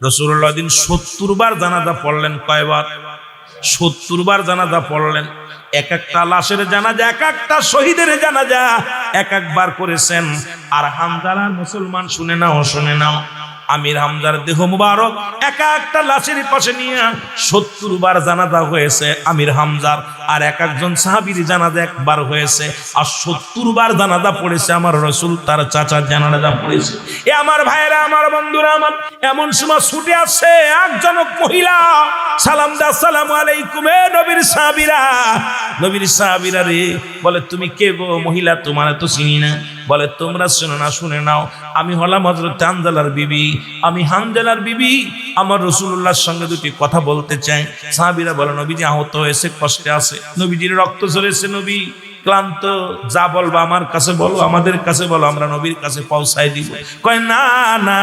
রাসূলুল্লাহ দিন 70 বার জানাজা পড়লেন। কয়বার? 70 বার জানাজা পড়লেন। এক একটা লাশের জানাজা, এক একটা শহীদের জানাজা এক একবার করেছেন। আর হামজালার মুসলমান শুনে নাও, শুনে নাও, আমির হামজার দেহ মুবারক এক একটা লাশের পাশে নিয়ে 70 বার জানাজা হয়েছে আমির হামজার। আর এক একজন সাহাবীর জানাজা একবার হয়েছে। আর 70 বার জানাজা পড়েছে আমার রাসূল, তার চাচার জানাজা পড়েছে। এ আমার ভাইরা, আমার বন্ধুরা, আমার এমন সময় ছুটে আসছে একজন মহিলা, সালাম দা, আসসালামু আলাইকুম। এ নবীর সাহাবীরা, নবীর সাহাবীরা রে, বলে তুমি কে গো? মহিলা, তোমার তো চিনি না। বলে তোমরা শোনো না, শুনে নাও, আমি হলাম হযরত হানজালার বিবি, আমি হানজালার বিবি। আমার রাসূলুল্লাহর সঙ্গে দুটি কথা বলতে চাই। সাহাবীরা বলে নবীজি আহত হয়েছে, কষ্টে আছে, নবীজির রক্ত ঝরেছে, নবী ক্লান্ত, যা বলবো আমার কাছে বলো, আমাদের কাছে বলো, আমরা নবীর কাছে পৌঁছাই দিব। কয় না না,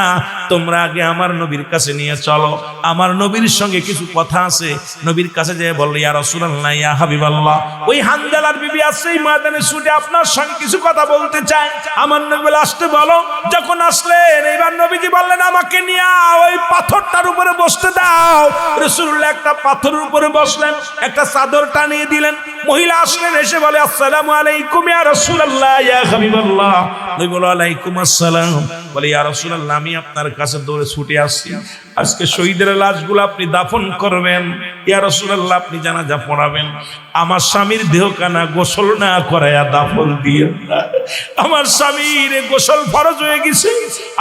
তোমরা আগে আমার নবীর কাছে নিয়ে চলো, আমার নবীর সঙ্গে কিছু কথা আছে। নবীর কাছে যেয়ে বলল, ইয়া রাসূলুল্লাহ, ইয়া হাবিবাল্লাহ, ওই হানজালার বিবি আছে এই ময়দানে ছুটে আপনার সঙ্গে কিছু কথা বলতে চায়। আমার নবী বলে আসতে বলো। যখন আসলেন, এবার নবীজি বললেন আমাকে নিয়ে ওই পাথরটার উপরে বসতে দাও। রাসূলুল্লাহ একটা পাথরের উপরে বসলেন, একটা চাদর টানিয়ে দিলেন। মহিলা আসলেন, এসে বলে আসসালামু আলাইকুম ইয়া রাসূলুল্লাহ, ইয়া হাবিবাল্লাহ। নবী বলে ওয়ালাইকুম আসসালাম। বলে ইয়া রাসূলুল্লাহ, আমি আপনার কাছে দৌড়ে ছুটে আসছি, আজকে শহীদের লাশগুলো আপনি দাফন করবেন। ইয়া রাসূলুল্লাহ, আপনি জানাজা পড়াবেন। আমার স্বামীর দেহখানা গোসল না করায়া দাফন দিয়ে, আমার স্বামীর গোসল ফরজ হয়ে গেছে।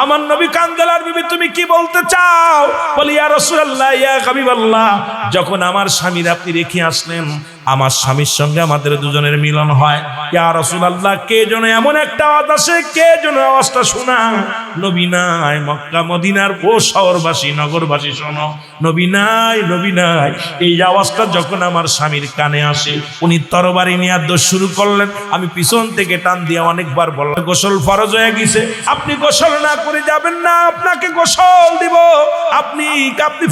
আমার নবী, হানজালার বিবি তুমি কি বলতে চাও? বলি ইয়া রাসূলুল্লাহ, ইয়া হাবিবাল্লাহ, যখন আমার স্বামীর আপনি রেখে আসলেন, আমার স্বামীর সঙ্গে আমাদের দুজনের মিলন হয়। ইয়া রাসূলুল্লাহ, কে যেন এমন একটা আওয়াজ আসে, কে যেন আওয়াজটা শোনা। নবী নাই, মক্কা মদিনার ও শহরবাসী, নগরবাসী শোনো, নবী নাই, নবী নাই। এই আওয়াজটা যখন আমার স্বামীর কানে আসে, উনি তরবারি নিয়ে দৌড় শুরু করলেন। আমি পিছন থেকে টান দিয়ে অনেকবার বললাম, গোসল ফরজ হয়ে গেছে, আপনি গোসল না করে যাবেন না, আপনাকে গোসল দিব, আপনি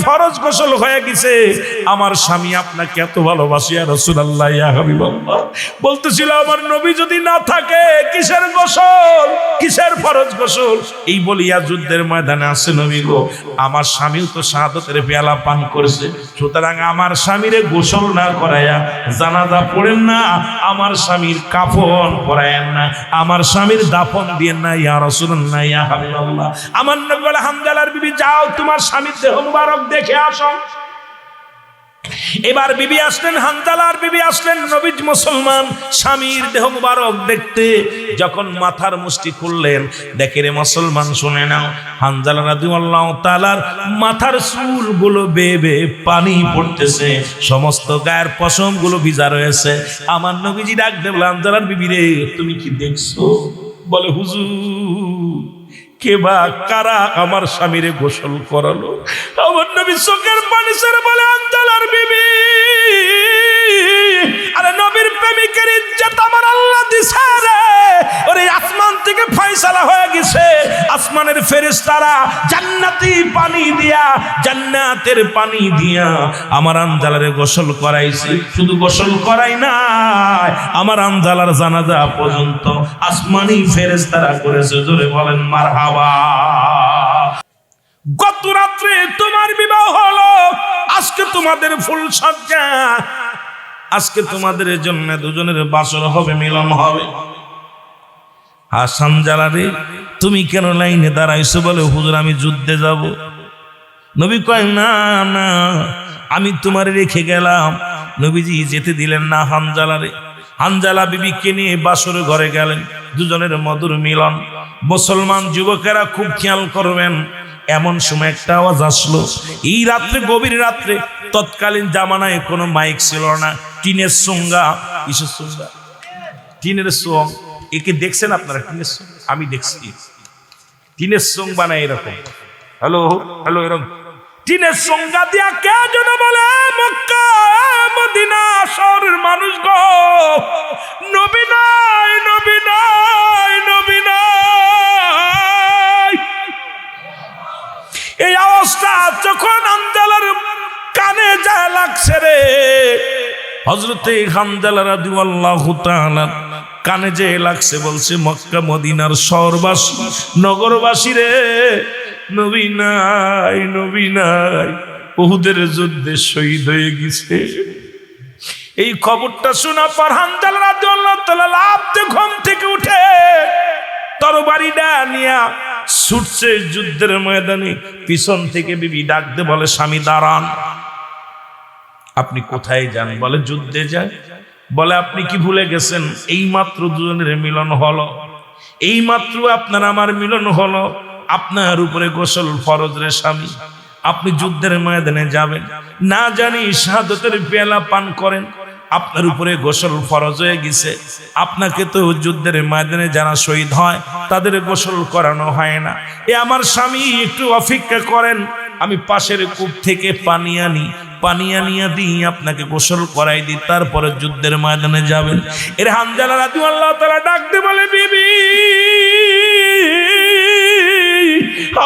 ফরজ গোসল হয়ে গেছে। আমার স্বামী আপনাকে এত ভালোবাসি ইয়া রাসূলুল্লাহ, ইয়া হাবিবাল্লাহ। বলতেছিল আমার নবী যদি না থাকে কিসের গোসল, কিসের ফরজ গোসল? এই বলিয়া যুদ্ধের ময়দানে আসে নবী গো, আমার স্বামীও তো শাহাদাতের পেয়ালা পান করেছে, সুতরাং আমার স্বামীরে গোসল না করায়া জানাজা পড়েন না, আমার স্বামীর কাফন পরায়েন না, আমার স্বামীর দাফন দিয়েন না ইয়া রাসূলুল্লাহ, ইয়া হাবিবাল্লাহ। আমার নবী বলে, হানজালার বিবি যাও, তোমার স্বামীর দেহ মুবারক দেখে আসো। এবার বিবি আসলেন, হানজালার বিবি আসলেন, নবীজ মুসলমান স্বামীর দেহ মুবারক দেখতে যখন মাথার মুষ্টি খুললেন, দেখে রে মুসলমান শুনে নাও, হানজালা রাদিয়াল্লাহু তাআলার মাথার চুলগুলো বেয়ে বেয়ে পানি পড়তেছে, সমস্ত গায়ের পশমগুলো ভিজা রয়েছে। আমার নবীজি ডাক দিয়ে বলে, হানজালার বিবি রে, তুমি কি দেখছো? বলে হুজুর, কে বা কারা আমার স্বামীরে গোসল করালো? আমার নবী চোখের পানি ছেড়ে বলে, হানজালার বিবি। আরে নবীর প্রেমিকের ইজ্জত আমার আল্লাহ দিছে রে। ওরে আসমান থেকে ফয়সালা হয়ে গেছে, আসমানের ফেরেশতারা জান্নাতি পানি দিয়া, জান্নাতের পানি দিয়া আমার হানজালারে গোসল করাইছে। শুধু গোসল করাই নাই, আমার হানজালার জানাজা পর্যন্ত আসমানি ফেরেশতারা করেছে। জোরে বলেন মারহাবা। গত রাত্রে তোমার বিবাহ হলো, আজকে তোমাদের ফুল সজ্জা, আজকে তোমাদের জন্য দুজনের বাসর হবে, মিলন হবে। হানজালা রে, তুমি কেন লাইনে দাঁড়াইছো? বলে হুজুর, আমি যুদ্ধে যাব। নবী কয় না না, আমি তোমারে রেখে গেলাম। নবীজি যেতে দিলেন না হানজালা রে। হানজালা বিবিকে নিয়ে বাসর ঘরে গেলেন, দুজনের মধুর মিলন। মুসলমান যুবকেরা খুব খেয়াল করবেন, এমন সময় একটা আওয়াজ আসলো। এই রাত্রে, গভীর রাত্রে, তৎকালীন জামানায় কোনো মাইক ছিল না, টিনের সঙ্গা, কিসের সঙ্গা? টিনের সং। একে দেখছেন আপনারা? টিনের সং আমি দেখছি, টিনের সং বানায় এরকম, হ্যালো হ্যালো, এরকম টিনের সংজ্ঞা দিয়া কে যেন বলে, মক্কা মদিনা শহরের মানুষ গো, নবী নাই, নবী নাই, নবী নাই। এই অবস্থা যখন হানজালার কানে যায় লাগছে রে, হযরতে হানজালা রাদিয়াল্লাহু তাআলা কানে যে লাগছে, বলছে মক্কা মদিনার শহরবাসী, নগরবাসী রে, নবী নাই, নবী নাই, উহুদের যুদ্ধে শহীদ হয়ে গেছে। এই খবরটা শোনা পর হানজালা রাদিয়াল্লাহু তাআলা লাফতে ঘুম থেকে উঠে তরবারিটা নিয়ে ছুটছে যুদ্ধের ময়দানে। পিছন থেকে বিবি ডাকতে বলে, স্বামী দাঁড়ান। আপনি কোথায় যান? বলে যুদ্ধে যায়। বলে আপনি কি ভুলে গেছেন এই মাত্র দুজনের মিলন হলো, এই মাত্র আপনার আমার মিলন হলো, আপনার উপরে গোসল ফরজ রে স্বামী, আপনি যুদ্ধের ময়দানে যাবেন, না জানি শাহাদাতের পেয়ালা পান করেন, আপনার উপরে গোসল ফরজ হয়ে গেছে। আপনাকে তো যুদ্ধের ময়দানে যারা শহীদ হয় তাদের গোসল করানো হয় না। এ আমার স্বামী একটু অপেক্ষা করেন, আমি পাশের কূপ থেকে পানি আনিয়া দিই, আপনাকে গোসল করাই দিই, তারপরে যুদ্ধের ময়দানে যাবেন। এর হানজালা রাদিয়াল্লাহু তাআলা ডাকতে বলে, বিবি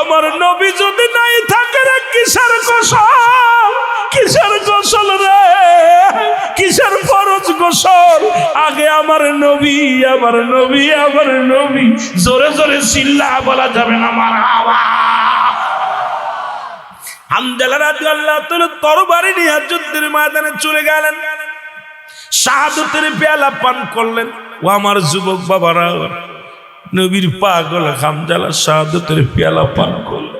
আমার নবী যদি নাই থাকে রে, কিসের গোসল, কিসের গোসল রে, কিসের ফরজ গোসল? আগে আমার নবী, আমার নবী, আমার নবী। জোরে জোরে চিল্লা বলা যাবে না মারহাবা। হানজালা রাদিয়াল্লাহু তাআলা তরবারি নিয়ে যুদ্ধের ময়দানে চলে গেলেন, শাহাদাতের পেয়ালা পান করলেন। ও আমার যুবক বাবারা, নবীর পাগল হানজালা শাহাদাতের পেয়ালা পান করলেন।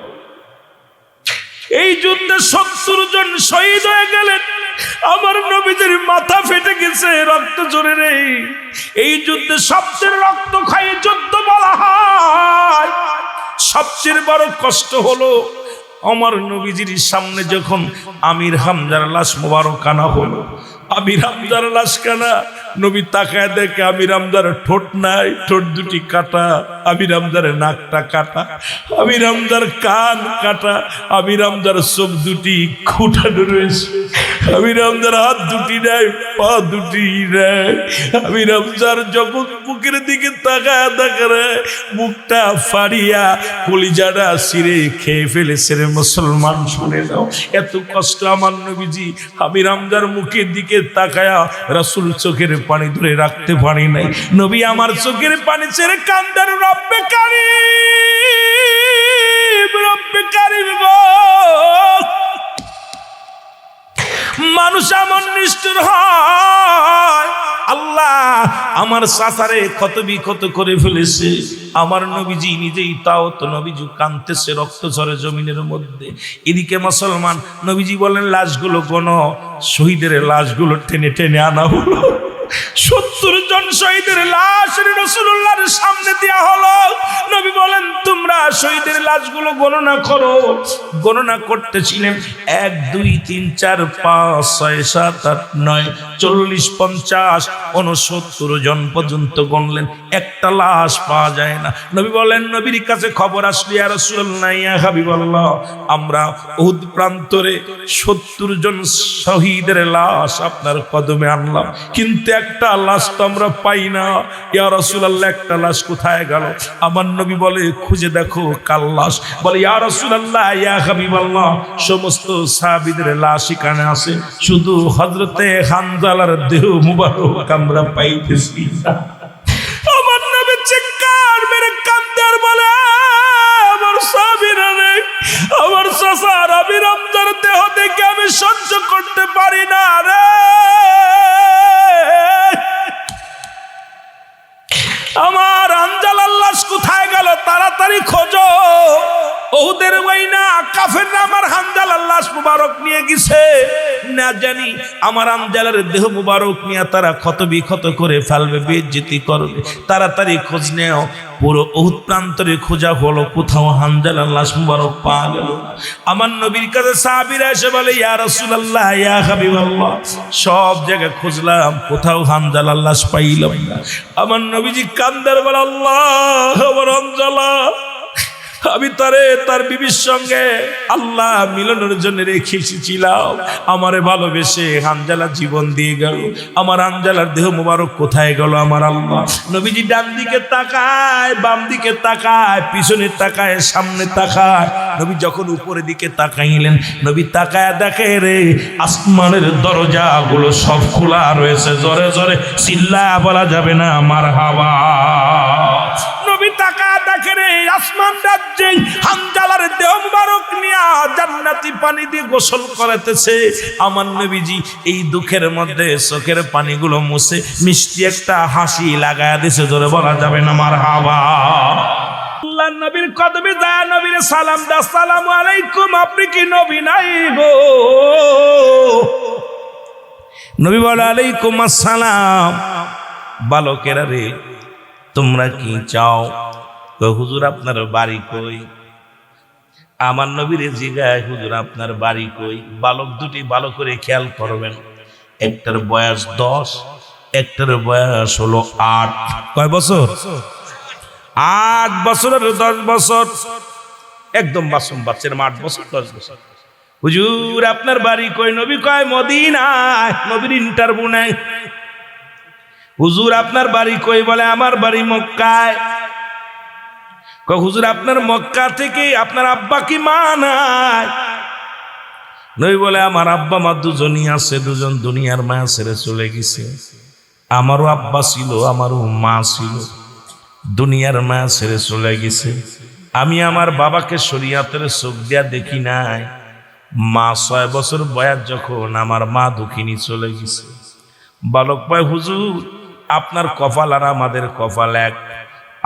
এই যুদ্ধে 70 জন শহীদ হয়ে গেলেন। আমার নবীদের মাথা ফেটে গেছে, রক্ত ঝরে রে। এই যুদ্ধে সবচেয়ে রক্ত খাই যুদ্ধ বলা হয়। সবচেয়ে বড় কষ্ট হলো আমার নবীজির সামনে যখন আমির হামজার লাশ মোবারক আনা হলো। আমির হামজার লাশ কানা, নবী তাকায় দেখে আমির হামজার ঠোঁট নাই, ঠোঁট দুটি কাটা, আমির হামজার নাকটা কাটা, আমির হামজার কান কাটা, আমির হামজার চোখ দুটি খুঁটানো রয়েছে, আমির হামজার হাত দুটি নাই, পা দুটি নাই। আমির হামজার যখন বুকের দিকে তাকায় দেখে মুখটা ফাড়িয়া কলিজাটা ছিঁড়ে খেয়ে ফেলেছে রে মুসলমান, শুনে নাও। এত কষ্ট আমার নবীজি আমির হামজার মুখের দিকে তাকায়া রাসূল চোখের পানি ধরে রাখতে পারি নাই। নবী আমার চোখের পানি ছেড়ে কান্দার, রব্বে কারীম, রব্বে কারীম গো। মানুষ এমন নিষ্ঠুর হয়, আল্লাহ আমার চাচারে ক্ষত বিক্ষত করে ফেলেছে। আমার নবীজি নিজেই তাও তো নবীজি কাঁদতেছে, রক্ত ঝরে জমিনের মধ্যে। এদিকে মুসলমান নবীজি বলেন, লাশগুলো কোন শহীদের লাশগুলো টেনে টেনে আনা হলো। 70 জন শহীদের লাশ রাসূলুল্লাহর সামনে দেয়া হলো। নবী বলেন, তোমরা শহীদের লাশগুলো গণনা করো। গণনা করতেছিলেন 1 2 3 4 5 6 7 8 9 40 50 69 জন পর্যন্ত গণলেন, একটা লাশ পাওয়া যায় না। নবী বলেন, নবীর কাছে খবর আসলো, ইয়া রাসূলুল্লাহ, ইয়া হাবিবাল্লাহ, আমরা উহুদ প্রান্তরে 70 জন শহীদের লাশ আপনার কদমে আনলাম, কিন্তু একটা লাশ তো আমরা পাই না। ইয়া রাসূলুল্লাহ, একটা লাশ কোথায় গেল? আমার নবী বলে, খুঁজে দেখো কার লাশ। বলে, ইয়া রাসূলুল্লাহ, ইয়া হাবিবাল্লাহ, সমস্ত সাহাবীদের লাশ এখানে আছে, শুধু হযরতে হানজালার দেহ মুবারক আমরা পাইতেছি না। আমার নবী চিৎকার মেরে কান্দার বলে, আমার সাহাবীরা রে, আমার চাচার আমির হামজার দেহ দেখে আমি সহ্য করতে পারি না রে। আমার হানজালার লাশ কোথায় গেল? তাড়াতাড়ি খোঁজো। ওদের ওইনা কাফেররা আমার হানজালার লাশ মুবারক নিয়ে গেছে, না জানি আমার হানজালার দেহ মুবারক নিয়ে তারা ক্ষত বিক্ষত করে ফেলবে, বেইজ্জতি করবে। তাড়াতাড়ি খোঁজ নেও। পুরো উহুদ প্রান্তরে খোঁজা হলো, কোথাও হানজালার লাশ মুবারক পাওয়া গেল। আমার নবীর কাছে সাহাবীরা এসে বলে, ইয়া রাসূলুল্লাহ, ইয়া হাবিবাল্লাহ, সব জায়গায় খুঁজলাম, কোথাও হানজালার লাশ পাইলাম না। আমার নবীজি কান্দার বলে, আল্লাহ, আমার হানজালা, আমি তারে তার বিবির সঙ্গে আল্লাহ মিলনের জন্য রেখে এসেছিলাম, আমারে ভালোবেসে হানজালা জীবন দিয়ে গেল, আমার হানজালার দেহ মুবারক কোথায় গেল আমার আল্লাহ? নবীজি ডান দিকে তাকায়, বাম দিকে তাকায়, পিছনে তাকায়, সামনে তাকায়। নবী যখন উপরের দিকে তাকাইলেন, নবী তাকায় দেখে রে আসমানের দরজাগুলো সব খোলা রয়েছে। জোরে জোরে চিল্লা বলা যাবে না মারহাবা। নবী তাকায় দেখে রে আসমান রাজ্যে হানজালার দেহ মুবারক নিয়া জান্নাতি পানি দিয়ে গোসল করাতেছে আমার নবীজি এই দুঃখের মধ্যে চোখের পানিগুলো মুছে মিষ্টি একটা হাসি লাগায়া দিছে, জোরে বলা যাবে না মারহাবা। আল্লাহর নবীর কদমে যায় নবীর সালাম দা, আসসালামু আলাইকুম, আপনি কি নবী নাই গো? নবী বলে আলাইকুম আসসালাম। বালকেরা রে তোমরা কি চাও? হুজুর আপনার বাড়ি কই? আমার নবীরে জিগায় হুজুর আপনার বাড়ি কই? বালক দুটি ভালো করে খেয়াল করবেন, একটার বয়স 10, একটার বয়স হলো 8। কয় বছর? 8 বছর আর 10 বছর, একদম মাসুম বাচ্চার 8 বছর 10 বছর। হুজুর আপনার বাড়ি কই? নবী কয় মদিনায়। নবীর ইন্টারভিউ নাই। হুজুর আপনার বাড়ি কই? বলে আমার বাড়ি মক্কায়। কয় হুজুর আপনার মক্কা থেকে আপনার আব্বা কি মা নাই? নবী বলে আমার আব্বা মা দুজনই আছে, দুজন দুনিয়ার মায়া ছেড়ে চলে গেছে। আমারও আব্বা ছিল, আমারও মা ছিল, দুনিয়ার মায়া ছেড়ে চলে গেছে। আমি আমার বাবাকে শরীয়তের চোখ দিয়া দেখি নাই। মা 6 বছর বয়স যখন আমার মা দুঃখিনী চলে গেছে। বালক ভাই হুজুর আপনার কপাল আর আমাদের কপাল এক।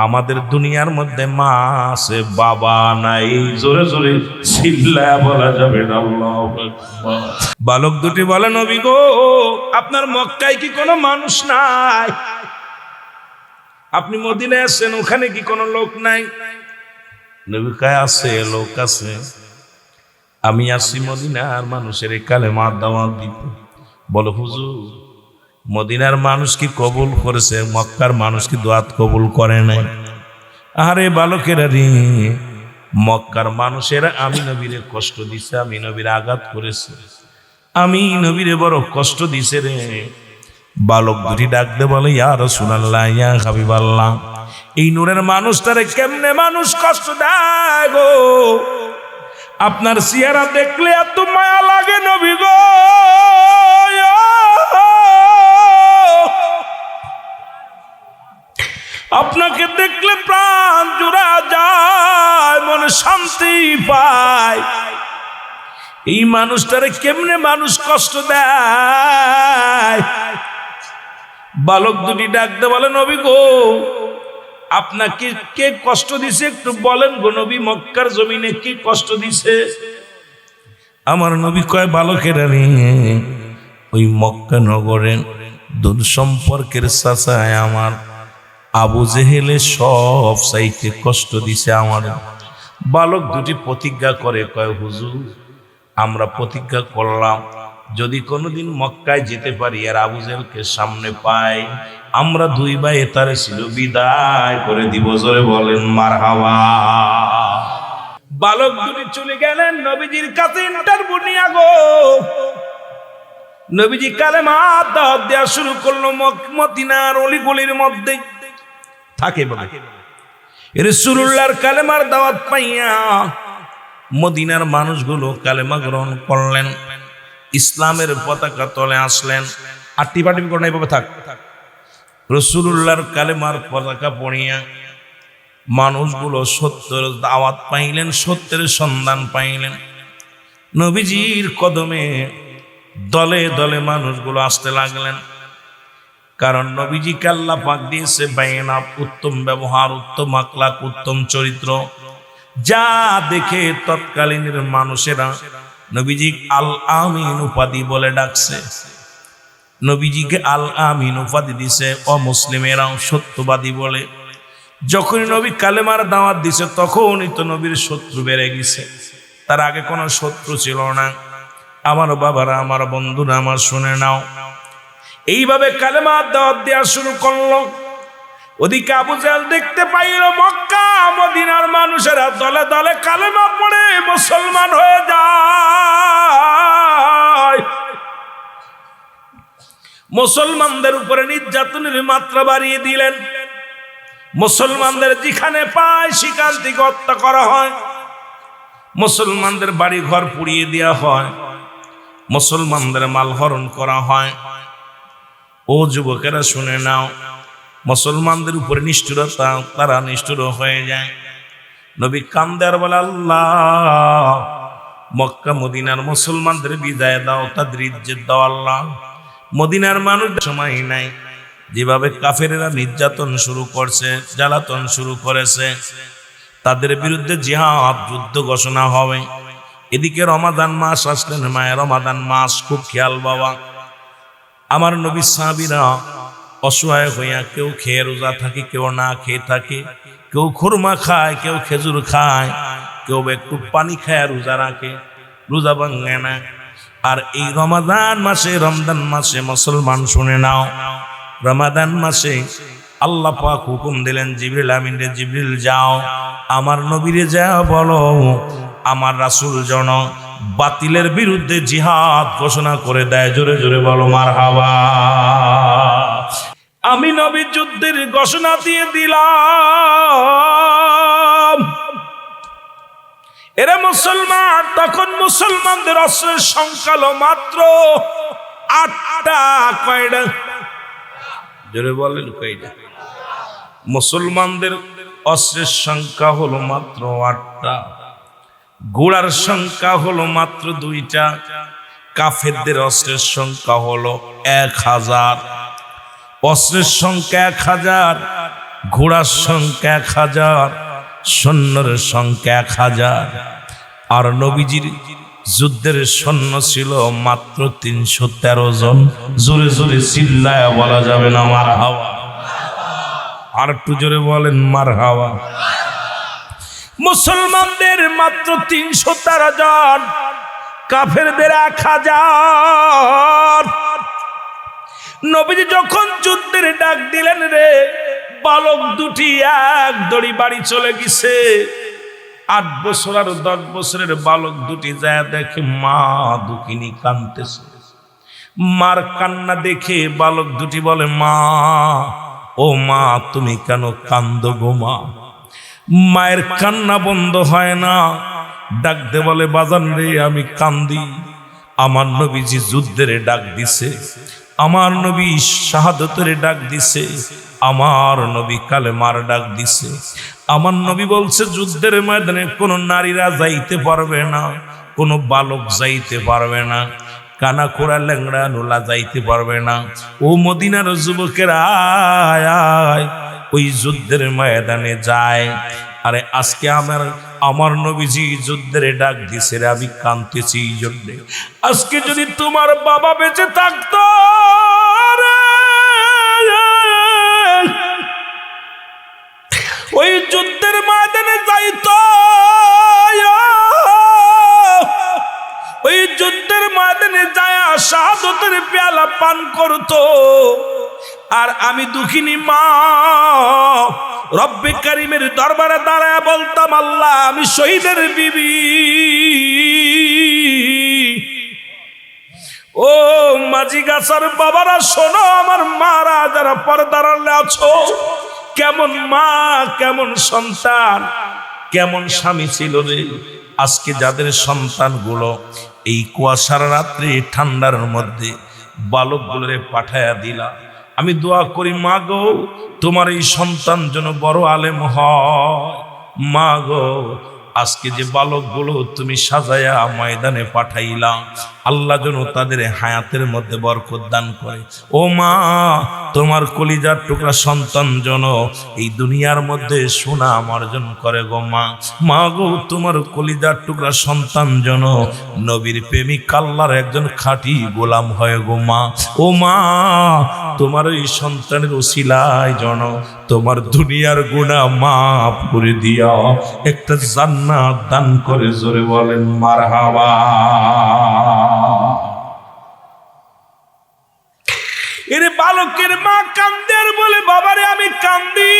আমাদের দুনিয়ার মধ্যে মা আছে, বাবা নাই। জোরে জোরে চিল্লায়া বলা যাবে না আল্লাহু আকবার। বালক দুটি বলে নবী গো আপনার মক্কায় কি কোনো মানুষ নাই? আপনি মদিনায় আছেন, ওখানে কি কোনো লোক নাই? নবী কয় আছে, লোক আছে। আমি আসি মদিনার মানুষের কালেমার দাওয়াত দিতে। বলো হুজুর মদিনার মানুষ কি কবুল করেছে, মক্কার মানুষ কি দোয়াত কবুল করে নাই? আরে বালকেরা রে, মক্কার মানুষেরা আমি নবীরে কষ্ট দিছে, আমি নবীরে আঘাত করেছে, আমি নবীরে বড় কষ্ট দিছে রে। বালক দুটি ডাকতে বলে ইয়া রাসূলুল্লাহ, ইয়া হাবিবাল্লাহ, এই নূরের মানুষটারে কেমনে মানুষ কষ্ট দেয় গো? আপনার চেহারা দেখলে এত মায়া লাগে নবী গো। আপনাকে দেখলে প্রাণ জুড়া যায়, মনে শান্তি পায়। এই মানুষটারে কেমনে মানুষ কষ্ট দেয়? বালক দুটি ডাকতে বলে নবী গো আপনাকে কে কষ্ট দিছে একটু বলেন গো নবী, মক্কার জমিনে কি কষ্ট দিছে? আমার নবী কয় বালকেরা রে, ওই মক্কা নগরের দূর সম্পর্কের চাচায় আমার আবু জেহেলে সব চাইতে কষ্ট দিছে আমার। বালক দুটি প্রতিজ্ঞা করে কয় হুজুর আমরা প্রতিজ্ঞা করলাম যদি কোনোদিন মক্কায় যেতে পারি আর আবু জেহেলকে সামনে পাই, আমরা 2 ভাই তারে ছিল বিদায় করে দিব। জোরে বলেন মারহাবা। বালক দুটি চলে গেলেন নবীজির কাছে ইন্টারভিউ নিয়া গো। নবীজি কালেমা দাওয়াত দেওয়া শুরু করলো মদিনার অলিগলির মধ্যে থাকে বলে। রাসূলুল্লাহর কালেমার দাওয়াত পাইয়া মদিনার মানুষগুলো কালেমা গ্রহণ করলেন, ইসলামের পতাকা তলে আসলেন। আর টিপাটিপি করে এইভাবে থাক। রাসূলুল্লাহর কালেমার পতাকা পড়িয়া মানুষগুলো সত্যের দাওয়াত পাইলেন, সত্যের সন্ধান পাইলেন। নবীজির কদমে দলে দলে মানুষগুলো আসতে লাগলেন। কারণ নবীজিকে আল্লাহ পাক দিয়েছে বায়না, উত্তম ব্যবহার, উত্তম আখলাক, উত্তম চরিত্র, যা দেখে তৎকালীনের মানুষেরা নবীজি আল আমিন উপাধি বলে ডাকছে। নবীজিকে আল আমিন উপাধি দিছে অমুসলিমেরাও সত্যবাদী বলে। যখন নবী কালেমার দাওয়াত দিছে তখনই তো নবীর শত্রু বেড়ে গেছে, তার আগে কোনো শত্রু ছিল না। আমার বাবারা, আমার বন্ধুরা, আমার শুনে নাও, এইভাবে কালেমার দাওয়াত দেওয়া শুরু করলো। ওদিকে আবু জেহেল দেখতে পাইল মক্কা মদিনার মানুষেরা দলে দলে কালেমা পড়ে মুসলমান হয়ে যায়। মুসলমানদের উপরে নির্যাতনের মাত্রা বাড়িয়ে দিলেন। মুসলমানদের যেখানে পায় সেখান থেকে হত্যা করা হয়, মুসলমানদের বাড়ি ঘর পুড়িয়ে দেওয়া হয়, মুসলমানদের মাল হরণ করা হয়। ও যুবকেরা শুনে নাও, মুসলমানদের উপরে নিষ্ঠুরতা, তারা নিষ্ঠুর হয়ে যায়। নবী কান্দে আর বলে, আল্লাহ মক্কা মদিনার মুসলমানদের বিদায় দাও, তাদের ইজ্জত দাও আল্লাহ। মদিনার মানুষ সময় নাই, যেভাবে কাফেরেরা নির্যাতন শুরু করছে, জ্বালাতন শুরু করেছে, তাদের বিরুদ্ধে জিহাদ যুদ্ধ ঘোষণা হবে। এদিকে রমাদান মাস আসলেন, মায়ের রমাদান মাস, খুব খেয়াল বাবা। আমার নবী সাহাবীরা অসহায় হইয়া কেউ খেয়ে রোজা থাকে, কেউ না খেয়ে থাকে, কেউ খুরমা খায়, কেউ খেজুর খায়, কেউ একটু পানি খায় রোজা রাখে, রোজা ভাঙে না। আর এই রমাদান মাসে, রমজান মাসে মুসলমান শুনে নাও, রমাদান মাসে আল্লাহ পাক হুকুম দিলেন জিবরিল আমিন রে, জিবরিল যাও আমার নবীরে যা বলো আমার রাসূল যেন বাতিলের বিরুদ্ধে জিহাদ ঘোষণা করে দেয়। জোরে জোরে বলো মারহাবা। আমি নবী যুদ্ধের ঘোষণা দিয়ে দিলাম। এরা মুসলমান, তখন মুসলমানদের অস্ত্রের সংখ্যা হলো মাত্র 8টা। কয়টা? জোরে বলেন কয়টা? মুসলমানদের অস্ত্রের সংখ্যা হলো মাত্র 8টা, ঘোড়ার সংখ্যা হলো মাত্র 2টা, কাফেরদের অস্ত্রের সংখ্যা হলো 1000। অস্ত্রের সংখ্যা 1000, ঘোড়ার সংখ্যা 1000, সৈন্যের সংখ্যা 1000। আর নবীজির যুদ্ধের সৈন্য ছিল মাত্র 313 জন। জোরে জোরে চিল্লায়া বলা যাবে না মারহাবা? আর একটু জোরে বলেন মারহাবা। মুসলমানদের মাত্র 313 জন, কাফেরদের 1000। নবীজি যখন যুদ্ধের ডাক দিলেন রে, বালক দুটি এক দড়ি বাড়ি চলে গেছে। 8 বছর আর 10 বছরের বালক দুটি যায় দেখে মা দুঃখিনী কাঁদতেছে। মার কান্না দেখে বালক দুটি বলে, মা ও মা তুমি কেন কান্দো গো মা? মায়ের কান্না বন্ধ হয় না, ডাক দে বলে, বাজান রে আমি কান্দি, আমার নবীজি যুদ্ধের ডাক দিছে, আমার নবী শাহাদতের ডাক দিছে, আমার নবী কালেমার ডাক দিছে। আমার নবী বলছে যুদ্ধের ময়দানে কোনো নারীরা যাইতে পারবে না, কোনো বালক যাইতে পারবে না, কানা খোড়া ল্যাংড়া নোলা যাইতে পারবে না। ও মদিনার যুবকেরা আয় আয়, ওই যুদ্ধের ময়দানে যায়। আরে আজকে আমার নবীজি যুদ্ধের ডাক দিছে রে, আমি কাঁদতেছি এই জন্য। আজকে যদি তোমার বাবা বেঁচে থাকতো, ওই যুদ্ধের ময়দানে যাইতো, ওই যুদ্ধের ময়দানে যায় শাহাদতের পেয়ালা পান করতো। আর আমি দুঃখিনী মা রব্বে কারিমের দরবারে দাঁড়ায় বলতাম, আল্লাহ আমি শহীদের বিবি। ও মাঝি গাছার বাবারা শোনো, আমার মারা যারা পর্দার আড়ালে আছো, কেমন মা, কেমন সন্তান, কেমন স্বামী ছিল রে। আজকে যাদের সন্তানগুলো এই কুয়াশার রাত্রে ঠান্ডার মধ্যে বালকগুলোরে পাঠায়া দিলা, আমি দোয়া করি মা গো তোমার এই সন্তান যেন বড় আলেম হয়। মা গো আজকে যে বালকগুলো তুমি সাজায়া ময়দানে পাঠাইলা, আল্লাহ যেন তাদের হায়াতের মধ্যে বরকত দান করে। ও মা তোমার কলিজার টুকরা সন্তান যেন এই দুনিয়ার মধ্যে সুনাম অর্জন করে গো মা। মা গো তোমার কলিজার টুকরা সন্তান যেন নবীর প্রেমিক আল্লাহর একজন খাঁটি গোলাম হয় গো মা। ও মা তোমার এই সন্তানের ওসিলায় যেন তোমার দুনিয়ার গুনাহ মাফ করে দিয়া একটা জান্নাত দান করে। জোরে বলেন মারহাবা। এর বালকের মা কান্দে আর বলে, বাবারে আমি কান্দি,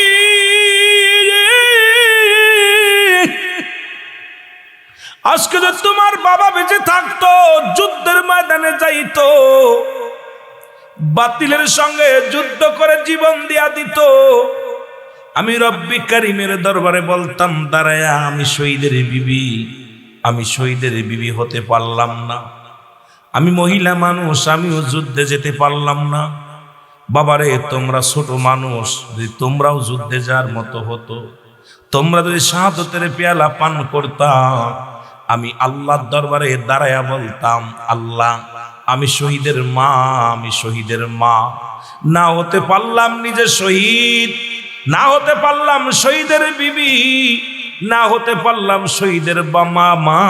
আজকে যদি তোমার বাবা বেঁচে থাকতো, যুদ্ধের ময়দানে যাইতো, বাতিলের সঙ্গে যুদ্ধ করে জীবন দিয়া দিত, আমি রব্বি কারিমের দরবারে বলতাম দাঁড়ায়া, আমি শহীদের বিবি, আমি শহীদের বিবি হতে পারলাম না, আমি মহিলা মানুষ, আমিও যুদ্ধে যেতে পারলাম না। বাবারে তোমরা ছোট মানুষ, যদি তোমরাও যুদ্ধে যাওয়ার মতো হতো, তোমরা যদি শাহাদাতের পেয়ালা পান করতাম, আমি আল্লাহর দরবারে দাঁড়ায়া বলতাম, আল্লাহ আমি শহীদের মা, আমি শহীদের মা। না হতে পারলাম নিজে শহীদ, না হতে পারলাম শহীদের বিবি, না হতে পারলাম শহীদের মা।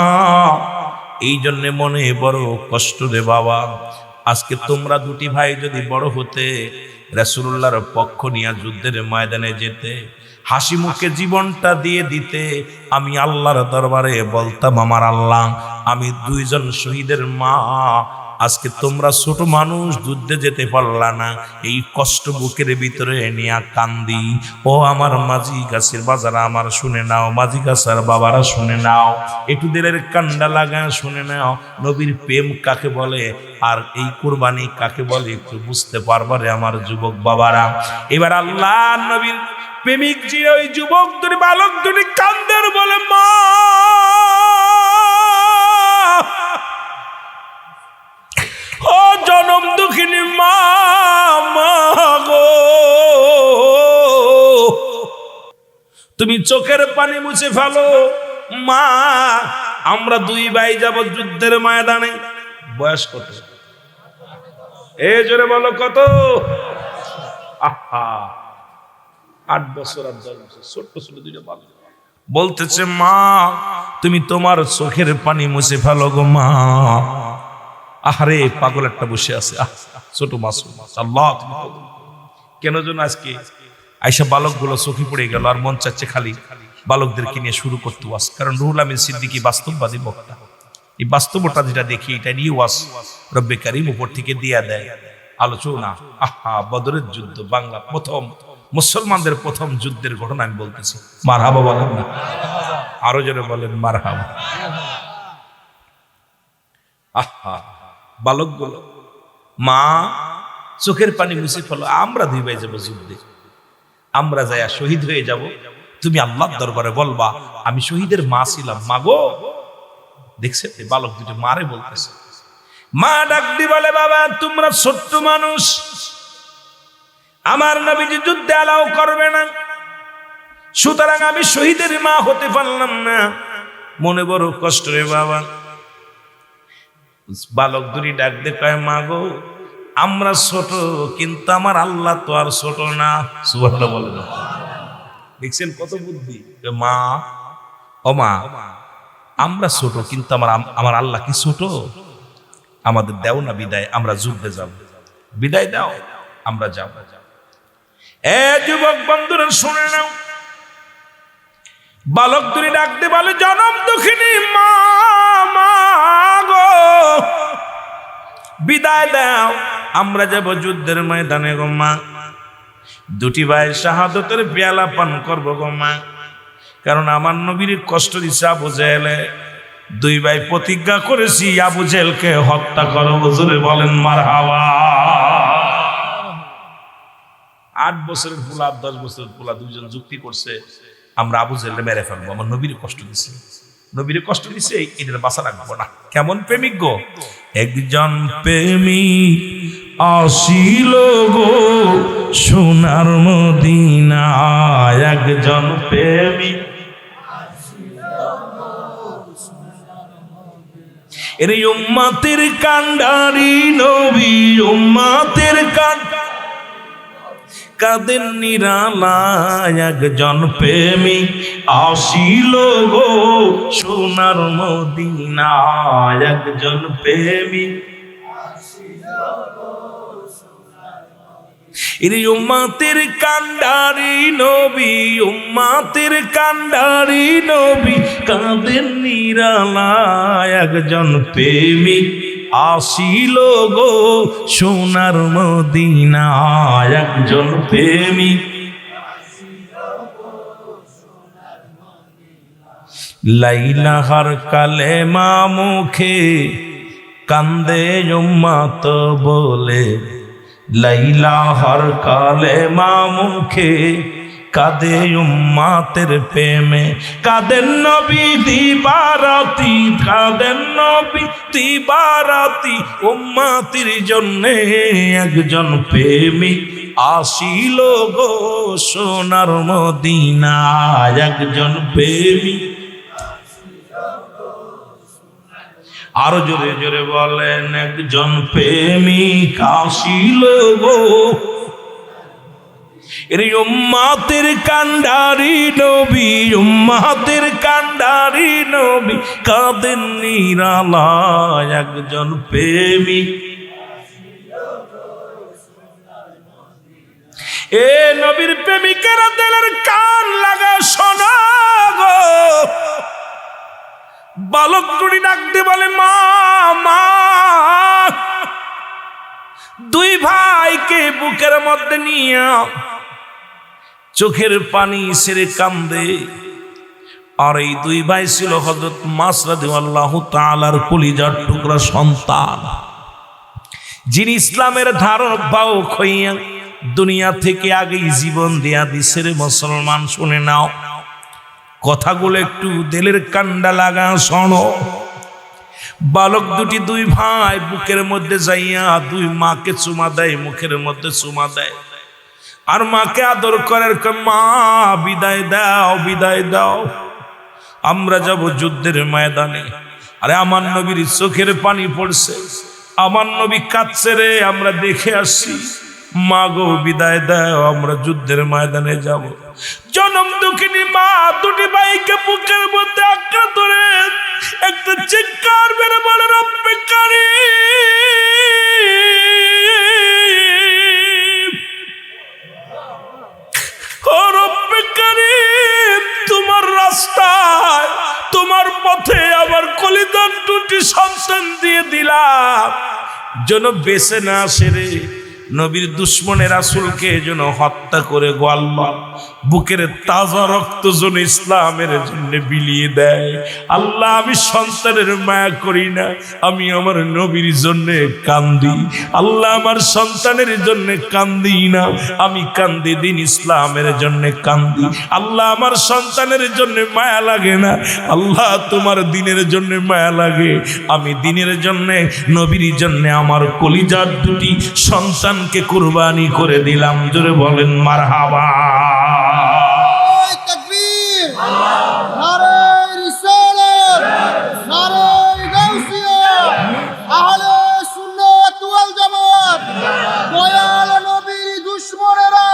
এই জন্যে মনে বড় কষ্ট রে বাবা। আজকে তোমরা দুটি ভাই যদি বড় হতে, রাসূলুল্লাহর পক্ষ নিয়ে যুদ্ধের ময়দানে যেতে, হাসি মুখে জীবনটা দিয়ে দিতে, আমি আল্লাহর দরবারে বলতাম, আমার আল্লাহ আমি দুইজন শহীদের মা। আজকে তোমরা ছোট মানুষ, যুদ্ধে যেতে পারলা না, এই কষ্ট বুকের ভিতরে নিয়ে কান্দি। ও আমার মাঝি গাছের বাজারা আমার শুনে নাও, মাঝি গাছের বাবারা শুনে নাও, একটু দিলের কান্ডা লাগা শুনে নাও, নবীর প্রেম কাকে বলে আর এই কুরবানি কাকে বলে একটু বুঝতে পারবারে আমার যুবক বাবারা। এবার আল্লাহ নবীর প্রেমিক যে ওই যুবক দুটি বালক দুটি কান্দের বলে, মা ও জনম দুঃখিনী মা, মা গো তুমি চোখের পানি মুছে ফেলো মা, আমরা দুই ভাই যাব যুদ্ধের ময়দানে। বয়স কত? এ জোরে বলো কত? আহা 8 বছর আর 10 বছর, ছোট্ট ছোট দুইটা বালক বলতেছে, মা তুমি তোমার চোখের পানি মুছে ফেলো গো মা। আহারে পাগল একটা বসে আছে, ছোট মাসুম, আল্লাহ কেন যেন আজকে আইসা বালকগুলো চোখে পড়ে গেল, আর মন চাচ্ছে খালি বালকদেরকে নিয়ে শুরু করতে ওয়াজ। কারণ রুহুল আমিন সিদ্দিকী বাস্তববাদী বক্তা, এই বাস্তবতা যেটা দেখি এটা নিয়ে ওয়াজ রব্বে কারীম উপর থেকে দিয়া দেয় আলোচনা। আহা বদরের যুদ্ধ, বাংলা প্রথম মুসলমানদের প্রথম যুদ্ধের ঘটনা আমি বলতেছি। মারহাবা বলেন না? আরো জোরে বলেন মারহাবা। আহা বালকগুলো, মা চোখের পানি মুছে ফেলো, আমরা দুই ভাই যাবো যুদ্ধে, আমরা যাইয়া শহীদ হয়ে যাব, তুমি আল্লাহর দরবারে বলবা আমি শহীদের মা ছিলাম। মা গো, দেখছে বালক দুটো মারে বলতেছে। মা ডাক দি বলে, বাবা তোমরা ছোট্ট মানুষ, আমার নবীজি যুদ্ধে অ্যালাউ করবে না, সুতরাং আমি শহীদের মা হতে পারলাম না, মনে বড় কষ্ট রে বাবা। বালক দুটি ডাক দে কয়, মা গো আমরা ছোট, কিন্তু আমার আল্লাহ তো আর ছোট না। সুবহানাল্লাহ বলে না? দেখছেন কত বুদ্ধি। মা ও মা, আমরা ছোট কিন্তু আমার আল্লাহ কি ছোট? আমাদের দেও না বিদায়, আমরা যুদ্ধে যাব, বিদায় দাও, আমরা যাব। এ যুবক বন্ধুরা শুনে নাও, বালক দুটি ডাকতে বলে, জনম দুঃখিনী মা, মা গো বিদায় দাও, আমরা যাব যুদ্ধের ময়দানে গো মা। দুটি ভাই শাহাদাতের পেয়ালা পান করবো গো মা, কারণ আমার নবীর কষ্ট দিছে আবু জেহেলে। দুই ভাই প্রতিজ্ঞা করেছি আবু জেহেলকে হত্যা করব। জোরে বলেন মারহাবা। 8 বছরের পোলা 10 বছরের পোলা দুইজন যুক্তি করছে, আমরা আবু জেহেলকে মেরে ফেলবো, আমার নবীর কষ্ট দিছে, নবীর কষ্ট দিছে, এদের বাঁচা রাখবো না। কেমন প্রেমিক গো? একজন প্রেমিক আসিল গো সোনার মদিনায়, একজন প্রেমিক এর উম্মতের কান্ডারি নবী, উম্মতের কাদের নিরালায়, একজন প্রেমিক আসিল গো সোনার মদিনায়, একজন প্রেমিক এর উম্মতের কান্ডারি নবী, উম্মতের কান্ডারি নবী, কাদের নিরালায়, একজন প্রেমিক আসিল গো সোনার মদিনায়, একজন প্রেমিক। লাইলাহার কালেমা মুখে কান্দে উম্মত বলে, লাইলাহার কালেমা মুখে কাঁদে উম্মতের প্রেমে, কাঁদেন নবী দিবারাতি, কাঁদেন নবী দিবারাতি, উম্মতের জন্যে একজন প্রেমিক আসিল গো সোনার মদিনা। একজন প্রেমিক, আরো জোরে জোরে বলেন, একজন প্রেমিক আসিল গো। উম্মাতের কান্ডারি নবী, উম্মাতের কান্ডারি নবী, কাঁদেন নিরালায়। একজন প্রেমিক, এ নবীর প্রেমিকেরা দিলের কান লাগা শোনো গো। বালক দুটি ডাকতে বলে, মা মা। দুই ভাইকে বুকের মধ্যে নিয়ে চোখের পানি ছেড়ে কান্দে। আর এই দুই ভাই ছিল হযরত মাস রাদিয়াল্লাহু তাআলার কলিজার টুকরা সন্তান, যিনি ইসলামের ধারক বাহক হইয়া দুনিয়া থেকে আগেই জীবন দেয়া দিছে। রে মুসলমান, শুনে নাও কথাগুলো, একটু দিলের কান্ডা লাগা শোনো। বালক দুটি দুই ভাই বুকের মধ্যে যাইয়া দুই মাকে চুমা দেয়, মুখের মধ্যে চুমা দেয়, আর মাকে আদর করে। মা বিদায় দাও, বিদায় দাও, আমরা যাব যুদ্ধের ময়দানে। আরে আমার নবীর চোখের পানি পড়ছে, আমার নবী কাঁদছে রে, আমরা দেখে আসছি। মা গো বিদায় দাও, আমরা যুদ্ধের ময়দানে যাব। জনম দুঃখিনী মা দুটি ভাইকে বুকের মধ্যে আঁকড়ে ধরে একটা চিৎকার মেরে বলে, রব্বে কারীম, ও রব্বে কারীম, তোমার রাস্তায়, তোমার পথে আমার কলিজার দুটি সন্তান দিয়ে দিলাম, যেন বেঁচে না আসে রে। নবীর দুশ্মনের রাসূলকে যেন হত্যা করে গো আল্লাহ, বুকের তাজা রক্ত যেন ইসলামের জন্য বিলিয়ে দেয়। আল্লাহ, আমি সন্তানের মায়া করি না, আমি আমার নবীর জন্য কান্দি। আল্লাহ, আমার সন্তানের জন্য কান্দি না, আমি কান্দি দিন ইসলামের জন্য কান্দি। আল্লাহ, আমার সন্তানের জন্য মায়া লাগে না, আল্লাহ তোমার দিনের জন্য মায়া লাগে। আমি দিনের জন্য, নবীর জন্য আমার কলিজার দুটি সন্তানকে কুরবানি করে দিলাম। জোরে বলেন মারহাবা। তাকবীর, নারে রিসালাত, নারে গাউসিয়া, আহলে সুন্নাত ওয়াল জামাত, দয়াল নবীর দুশমনেরা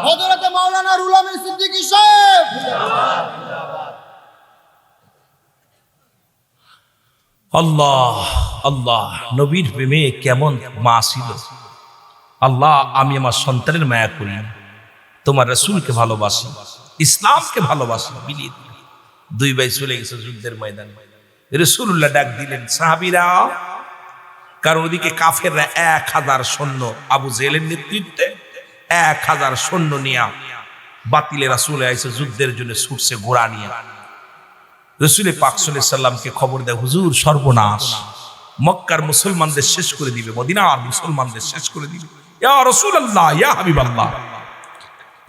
হযরত মাওলানা রুহুল আমিন সিদ্দিকী সাহেব। আল্লাহ আল্লাহ, নবীর প্রেমে কেমন মা ছিল। আল্লাহ, আমি আমার সন্তানের মায়া করি না, তোমার রাসূলকে ভালোবাসি, ইসলামকে ভালোবাসি। বিলিয়ে দিল। দুই ভাই চলে গেছে যুদ্ধের ময়দানে। রাসূলুল্লাহ ডাক দিলেন, সাহাবীরা, কারণ ওদিকে কাফেররা 1000 সৈন্য, আবু জেহেলের নেতৃত্বে 1000 সৈন্য নিয়ে বাতিলে রাসূল আইছে যুদ্ধের জন্য ছুটছে ঘোড়া নিয়ে। রাসূল পাক সাল্লাল্লাহু আলাইহি সাল্লামকে খবর দেয়, হুজুর সর্বনাশ, মক্কার মুসলমানদের শেষ করে দিবে, মদিনার মুসলমানদের শেষ করে দিবে। ইয়া রাসূলুল্লাহ, ইয়া হাবিবাল্লাহ।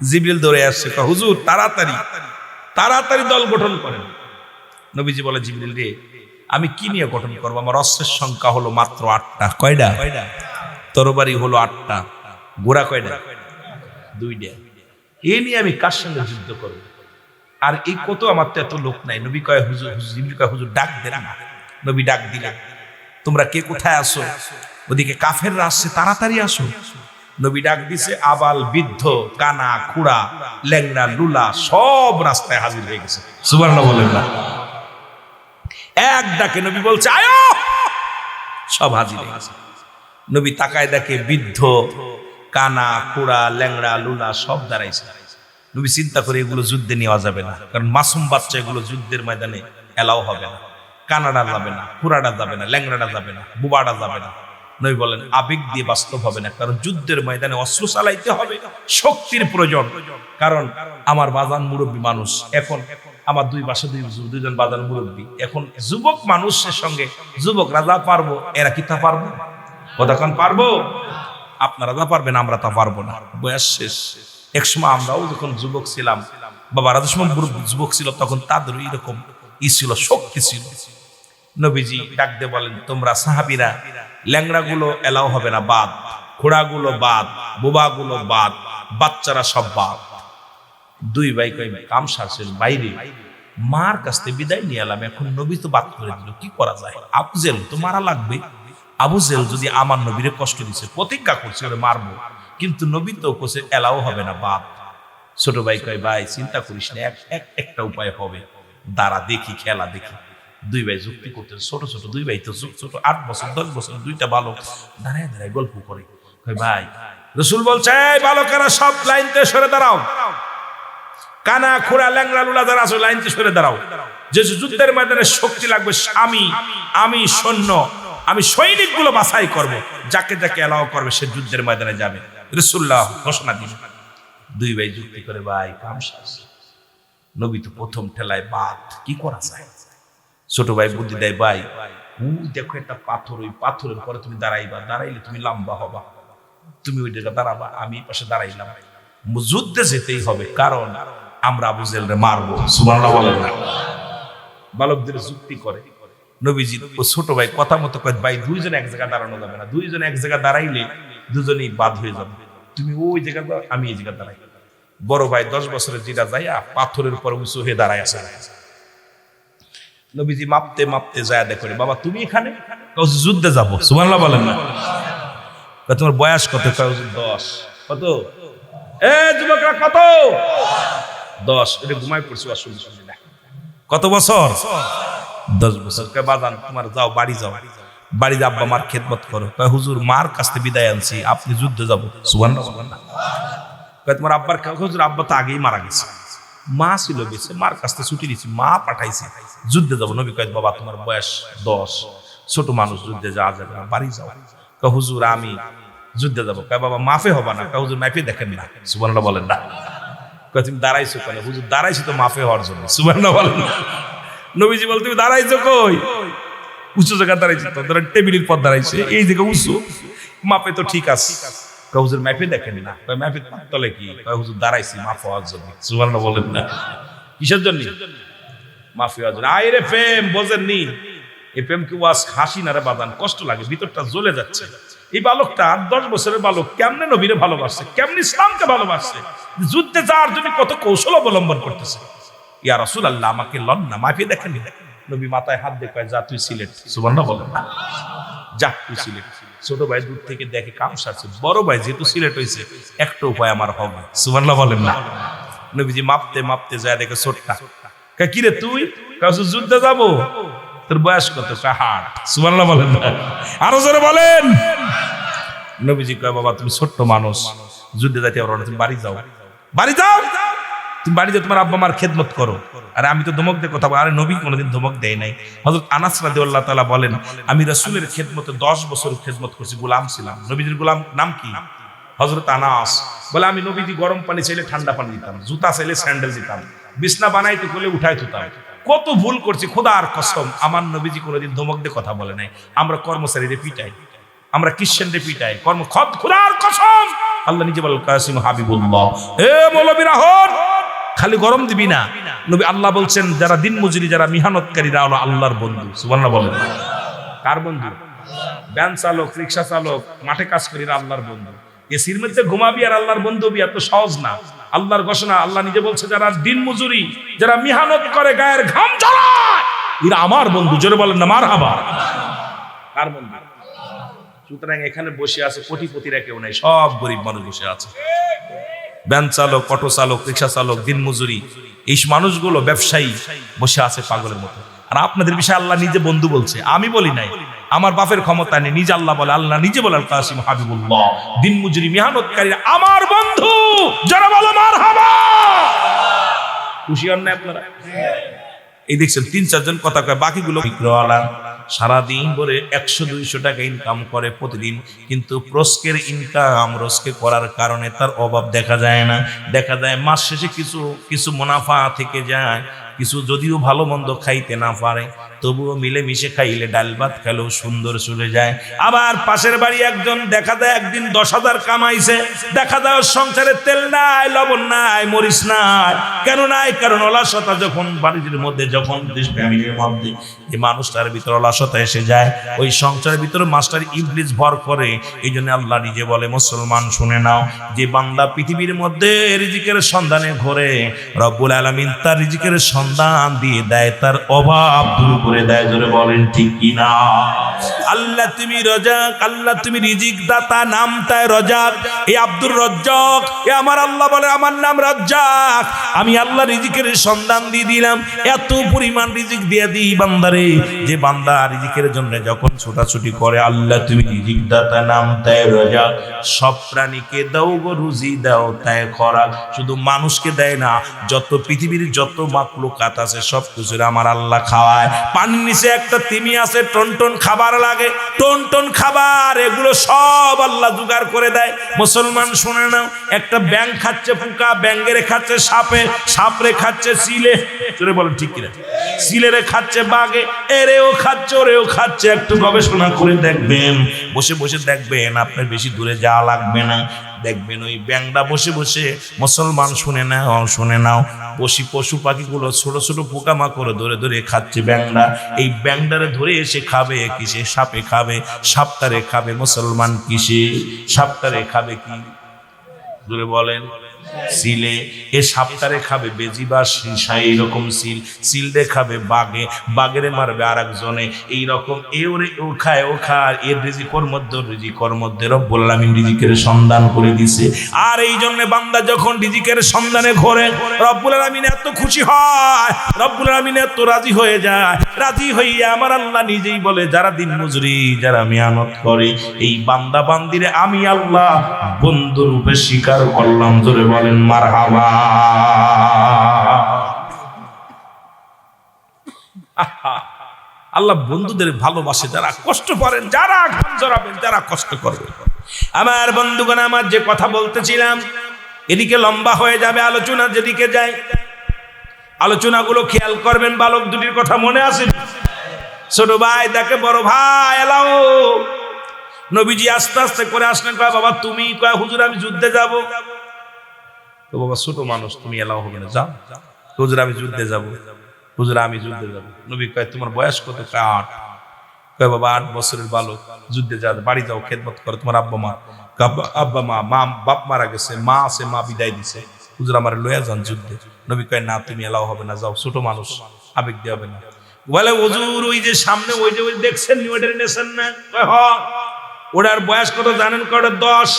জিবরিল দৌড়ে আসছে, হুজুর তাড়াতাড়ি তাড়াতাড়ি দল গঠন করেন। নবীজি বলে, জিবরিল রে, আমি কি নিয়ে গঠন করবো? আমার অস্ত্রের সংখ্যা হলো মাত্র 8টা। কয়টা? তরবারি হলো 8টা, ঘোড়া কয়টা? 2টা। এই নিয়ে আমি কার সঙ্গে যুদ্ধ করবো? আর এই কত, আমার তো এত লোক নাই। নবী কয়, হুজুর, জিবরিল কয়, হুজুর ডাক দেন না। নবী ডাক দিলেন, তোমরা কে কোথায় আসো? ওদিকে কাফেররা আসছে, তাড়াতাড়ি আসো। নবী ডাক দিছে, আবাল বৃদ্ধ, কানা খুড়া, ল্যাংড়া লুলা সব রাস্তায় হাজির হয়ে গেছে। সুবহানাল্লাহ বলেন না? এক ডাকে নবী বলছে, আয়ো, সব হাজির হয়ে গেছে। নবী তাকায় দেখে বৃদ্ধ, কানা খুড়া, ল্যাংড়া লুলা সব দাঁড়াইছে। নবী চিন্তা করে, এগুলো যুদ্ধে নেওয়া যাবে না, কারণ মাসুম বাচ্চা, এগুলো যুদ্ধের ময়দানে এলাও হবে না। কানাডা যাবে না, খুড়াটা যাবে না, ল্যাংড়াটা যাবে না, বুবাটা যাবে না। নবী বলেন, আবেগ দিয়ে বাস্তব হবে না, কারণ যুদ্ধের ময়দানে অস্ত্র চালাইতে হবে, শক্তির প্রয়োজন। কারণ আমার বাজান মুরব্বী মানুষ, এখন আমার দুই পাশে দুইজন বাজান মুরব্বী, এখন যুবক মানুষের সঙ্গে যুবক রাজা পারবো, এরা কি তা পারবো? কতক্ষণ পারবো? আপনারা তা পারবেন, আমরা তা পারবো না, বয়স শেষ। একসময় আমরাও যখন যুবক ছিলাম, বাবারা যখন যুবক ছিল, তখন তাদের এরকম ছিল, শক্তি ছিল। নবীজি ডাক দিয়ে বলেন, তোমরা সাহাবীরা, ল্যাংড়া গুলো এলাও হবে না, বাদ, ঘোড়াগুলো বাদ, বোবাগুলো বাদ, বাচ্চারা সব বাদ। দুই ভাই কই কাম সারছেন বাইরে, মার কাছ থেকে বিদায় নিয়ে এলাম, এখন নবী তো বাদ করে দিল, কি করা যায়? আবু জেল তো মারা লাগবে। আবু জেল যদি আমার নবীরে কষ্ট দিছে, প্রতিজ্ঞা করছে ওরে মারবো, কিন্তু নবী তো কোসে এলাও হবে না, বাদ। ছোট ভাই কয় ভাই চিন্তা করিস না, একটা উপায় হবে, দাঁড়া দেখি, খেলা দেখি। দুই ভাই যুক্তি করতে, ছোট ছোট দুই ভাই তো ছোট, 8 বছর 10 বছর, দুইটা বালক দাঁড়ায় দাঁড়ায় গল্প করে। কয় ভাই রসুল বলছে বালকেরা সব লাইনতে সরে দাঁড়াও, কানা খোড়া ল্যাংড়া লুলা যারা আছে লাইনতে সরে দাঁড়াও। যে যুদ্ধের ময়দানে শক্তি লাগবে, আমি সৈন্য, আমি সৈনিকগুলো বাছাই করব, যাকে যাকে এলাও করবে সে যুদ্ধের ময়দানে যাবে। রাসূলুল্লাহ ঘোষণা দিল। দুই ভাই যুক্তি করে ভাই কাম শেষ, নবী তো প্রথম ঠেলায় বাদ, কি করা যায়? ছোট ভাই বুদ্ধি দেয়, ভাই দেখো একটা পাথর, ওই পাথরের পরে তুমি দাঁড়াইবা, দাঁড়াইলে তুমি লম্বা হবা, তুমি ওই জায়গায় দাঁড়াবা, আমি এই পাশে দাঁড়াইলাম, যুদ্ধে যেতেই হবে, কারণ আমরা আবু জেলরে মারবো। সুবহানাল্লাহ বলেন না? বালকদের যুক্তি করে। নবীজি ও ছোট ভাই কথা মতো কয়, ভাই দুইজন এক জায়গায় দাঁড়ানো যাবে না, দুইজন এক জায়গায় দাঁড়াইলে দুজনেই বাদ হয়ে যাবে, তুমি ওই জায়গায় দাও, আমি এই জায়গায় দাঁড়াই। বড় ভাই 10 বছরের জিরা যাইয়া পাথরের উপর উঁচু হয়ে দাঁড়ায় আছে। নবীজি মাপতে মাপতে যায় দেখে, বাবা তুমি এখানে? যুদ্ধে যাবো। সুবহানাল্লাহ বলেন না? তোমার বয়স কত? 10। কত? এ যুবকরা কত? 10। এটা ঘুমাই পড়ছি, কত বছর? 10 বছর। কয় বাজান তোমার যাও, বাড়ি যাও, বাড়ি যা আব্বা মার খেদমত করো। কয় হুজুর মার কাছ থেকে বিদায় আনছি, আপনি যুদ্ধে যাবো। সুবহানাল্লাহ। কয় তোমার আব্বার? হুজুর আব্বা তো আগেই মারা গেছে, মা ছিল বেঁচে, মার কাছ থেকে ছুটি নিয়েছি, মা পাঠাইছে, যুদ্ধে যাবো। নবী কয় বাবা তোমার বয়স 10, ছোট মানুষ, যুদ্ধে যাওয়া যাবে না, বাড়ি যাও। কয় হুজুর আমি যুদ্ধে যাবো। কয় বাবা মাফে হবা না? কয় হুজুর মাফে দেখেন না। সুবহানাল্লাহ বলেন না? কয় তুমি দাঁড়াইছো কেন? হুজুর দাঁড়াইছি তো মাফে হওয়ার জন্য। সুবহানাল্লাহ বলেন না? নবীজি বল তুমি দাঁড়াইছো কই? উঁচু জায়গা দাঁড়াইছি তো, ধরেন টেবিলের পর দাঁড়াইছে, এই জায়গা উঁচু, মাপে তো ঠিক আছে। কয় হুজুর মাফে দেখেন না? কয় মাফে তলে কি? কয় হুজুর দাঁড়াইছি মাফ হওয়ার জন্য। সুবহানাল্লাহ বলেন না? কিসের জন্য? মাফ হওয়ার জন্য। আয় রে প্রেম বোঝেননি, এই প্রেম কি ওয়াজ হাসি না রে বাদান, কষ্ট লাগে, ভিতরটা জ্বলে যাচ্ছে। এই বালকটা 10 বছরের বালক কেমনে নবীরে ভালোবাসছে, কেমনে ইসলামকে ভালোবাসছে, যুদ্ধে যাওয়ার জন্য কত কৌশল অবলম্বন করতেছে। ইয়া রাসূলুল্লাহ আমাকে লন না, মাফি দেখেন। নবী মাথায় হাত দিয়ে কয় যা তুই সিলেট। সুবহানাল্লাহ বলেন না? যা তুই সিলেট। ছোট ভাই দূর থেকে দেখে কাম সারছে, বড় ভাই যেহেতু সিলেট হয়েছে একটা উপায় আমার হবে। সুবহানাল্লাহ বলেন না? নবীজি মাপতে মাপতে যায় দেখে ছোটটা। কয় কি রে তুই? কয় যুদ্ধে যাবো। তোর বয়স কত? কয় 8। সুবহানাল্লাহ বলেন না? আরো জোরে বলেন। নবীজি কয় বাবা তুমি ছোট্ট মানুষ, যুদ্ধে যাইতে পারো না, তুমি বাড়ি যাও, বাড়ি যাও, তুমি বাড়ি যাও, তোমার আব্বা মার খেদমত করো। আরে আমি তো ধমক দিয়ে কথা বলি, আরে নবী কোনোদিন ধমক দেয় নাই। হযরত আনাস রাদিয়াল্লাহু তাআলা বলেন আমি রাসূলের খেদমতে 10 বছর খেদমত করছি, গোলাম ছিলাম। নবীজির গোলাম নাম কি? হযরত আনাস বলে আমি নবীজি গরম পানি চাইলে ঠান্ডা পানি দিতাম, জুতা চাইলে স্যান্ডেল দিতাম, বিছনা বানাইতে বলে উঠাই তুতাম, কত ভুল করছি, খোদার কসম আমার নবীজি কোনোদিন ধমক দিয়ে কথা বলে নাই। আমরা কর্মচারীদের পিটাই, আমরা খ্রিস্টানদের পিটাই, খোদার কসম আল্লাহ নিজে বলেন কাসিম হাবিবুল্লাহ, এ মৌলবীরা হন, খালি গরম দিবি না। নবী আল্লাহ বলছেন যারা দিন মজুরি, যারা মিহানতকারীরা হলো আল্লাহর বন্ধু। সুবহানাল্লাহ বলেন। কার বন্ধু? ভ্যান চালক, রিক্সা চালক, মাঠে কাজ করিরা আল্লাহর বন্ধু। এসির মধ্যে ঘুমাবি আর আল্লাহর বন্ধু হবি, এত সহজ না। আল্লাহর ঘোষণা, আল্লাহ নিজে বলছে যারা দিন মজুরি, যারা মিহানত করে, গায়ের ঘাম ঝরায়, এরা আমার বন্ধু। জোরে বলেন না মারহাবা। কার বন্ধু? সুতরাং এখানে বসে আছে কোটিপতিরা কেউ নাই, সব গরিব মানুষ বসে আছে। ভ্যান চালক, অটো চালক, রিক্সা চালক, দিন মজুরি, এই মানুষগুলো ব্যবসায়ী বসে আছে পাগলের মতো। আর আপনাদের বিষয়ে আল্লাহ নিজে বন্ধু বলছে, আমি বলি নাই, আমার বাপের ক্ষমতা নেই, নিজে আল্লাহ বলে, আল্লাহ নিজে বলে কাসিম হাবিবুল্লাহ, দিন মজুরি মিহানতকারীরা আমার বন্ধু। যারা বলো মারহাবা। খুশি হন না আপনারা? এই দেখছেন 3-4 জন কথা কয়, বাকিগুলো বিক্রয়ওয়ালা সারাদিন ভরে 100-200 টাকা ইনকাম করে প্রতিদিন, কিন্তু রোজকের ইনকাম রোজকে করার কারণে তার অভাব দেখা যায় না। দেখা যায় মাস শেষে কিছু মুনাফা থেকে যায়, কিছু যদিও ভালো মন্দ খাইতে না পারে, তবুও মিলেমিশে খাইলে ডাল ভাত খেলেও সুন্দর চলে যায়। আবার পাশের বাড়ি একজন দেখা যায় একদিন 10,000 কামাইছে, দেখা যায় ওর সংসারে তেল নাই, লবণ নাই, মরিচ নাই। কেন নাই? কারণ অলসতা যখন বাড়ির মধ্যে, যখন ফ্যামিলির মধ্যে এই মানুষটার ভিতরে অলসতা এসে যায়, ওই সংসারের ভিতরে মাস্টার ইবলিস ভর করে। এই জন্য আল্লাহ নিজে বলে, মুসলমান শুনে নাও, যে বান্দা পৃথিবীর মধ্যে রিজিকের সন্ধানে ঘোরে, রব্বুল আলামিন তার রিজিকের সন্ধান দিয়ে দেয়, তার অভাব দূর করে দেয়। জোরে বলেন ঠিক কিনা? আল্লাহ তুমি রাজ্জাক, আল্লাহ তুমি রিজিক দাতা, নাম তাই রাজ্জাক। এই আব্দুর রাজ্জাক, এ আমার আল্লাহ বলে আমার নাম রাজ্জাক। আমি আল্লাহ রিজিকের সন্ধান দিয়ে দিলাম, এত পরিমাণ রিজিক দিয়ে দিই বান্দারে, যে বান্দা রিজিকের জন্য যখন ছোটাছুটি করে, আল্লাহ তুমি রিজিক দাতা, নাম তাই রাজ্জাক। সব প্রাণীকে দাও গো রুজি, দাও তাই খোরাক। শুধু মানুষকে দেয় না, যত পৃথিবীর যত মাখলুকাত আছে সব কিছু আমার আল্লাহ খাওয়ায়। পানির নিচে একটা তিমি আছে, টন খাবার লাগে, টন খাবার, এগুলো সব আল্লাহ জোগাড় করে দেয়। মুসলমান শুনে নাও, একটা ব্যাঙ খাচ্ছে পোকা, ব্যাঙেরে খাচ্ছে সাপে, সাপরে খাচ্ছে সিলে। চলে বলেন ঠিক কিনা? সিলেরে খাচ্ছে বাঘে, এরেও খাচ্ছে, ওরেও খাচ্ছে। একটু গবেষণা করে দেখবেন, বসে বসে দেখবেন, আপনার বেশি দূরে যাওয়া লাগবে না। দেখবেন ওই ব্যাংটা বসে বসে, মুসলমান শুনে নাও, পশু পাখিগুলো ছোট ছোট পোকামাকড় ধরে ধরে খাচ্ছে ব্যাংটা। এই ব্যাংটারে ধরে এসে খাবে কিসে? সাপে খাবে, সাপটারে খাবে। মুসলমান কিসে? সাপটারে খাবে কি? জোরে বলেন। সিলে। এ সাপটারে খাবে বেজি বা সীসা, এইরকম সিল দেখাবে বাঘে, বাঘেরে মারবে আর একজনে, এইরকম ও খায়। এর রিজিকর মধ্যে রব্বুল আলামিন রিজিকের সন্ধান করে দিছে। আর এই জন্য বান্দা যখন রিজিকের সন্ধানে ঘোরে, রব্বুল আলামিন এত খুশি হয়, রব্বুল আলামিন এত রাজি হয়ে যায়। রাজি হইয়া আমার আল্লাহ নিজেই বলে, যারা দিন মজুরি, যারা মেহনত করে, এই বান্দা বান্দিরে আমি আল্লাহ বন্ধু রূপে স্বীকার করলাম। জোরে বলেন মারহাবা। আল্লাহ বন্ধুদের ভালোবাসে, যারা কষ্ট করেন, যারা ঘাম ঝরাবেন, যারা কষ্ট করবেন। আমার বন্ধুগণ, আমার যে কথা বলতেছিলাম, এদিকে লম্বা হয়ে যাবে আলোচনা, যেদিকে যায় আলোচনাগুলো খেয়াল করবেন। বালক দুটির কথা মনে আছে? ছোট ভাই দেখে বড় ভাই এলাও। নবীজি আস্তে আস্তে করে আসলেন, কয় বাবা তুমি, কয় হুজুর আমি যুদ্ধে যাব। তো বাবা ছোট মানুষ, তুমি এলাও হবে না, যাও। হুজুর আমি যুদ্ধে যাব, হুজুর আমি যুদ্ধে যাব। নবী কয় তোমার বয়স কত? কয় 8। কয় বাবা 8 বছরের বালক, যুদ্ধে যা, বাড়ি যাও, খেদমত করো। তোমার আব্বা মা বাপ মারা গেছে, মা আছে, মা বিদায় দিছে, হুজুর আমার লয়া যান যুদ্ধে। নবী কয় না, তুমি এলাও হবে না, যাও, ছোট মানুষ, আবেগ দিয়ে হবে না। বলে হুজুর ওই যে সামনে ওই যে দেখছেন, ওইটার নেছেন না? কয় হ। ওটার বয়স কত জানেন? কয় 10।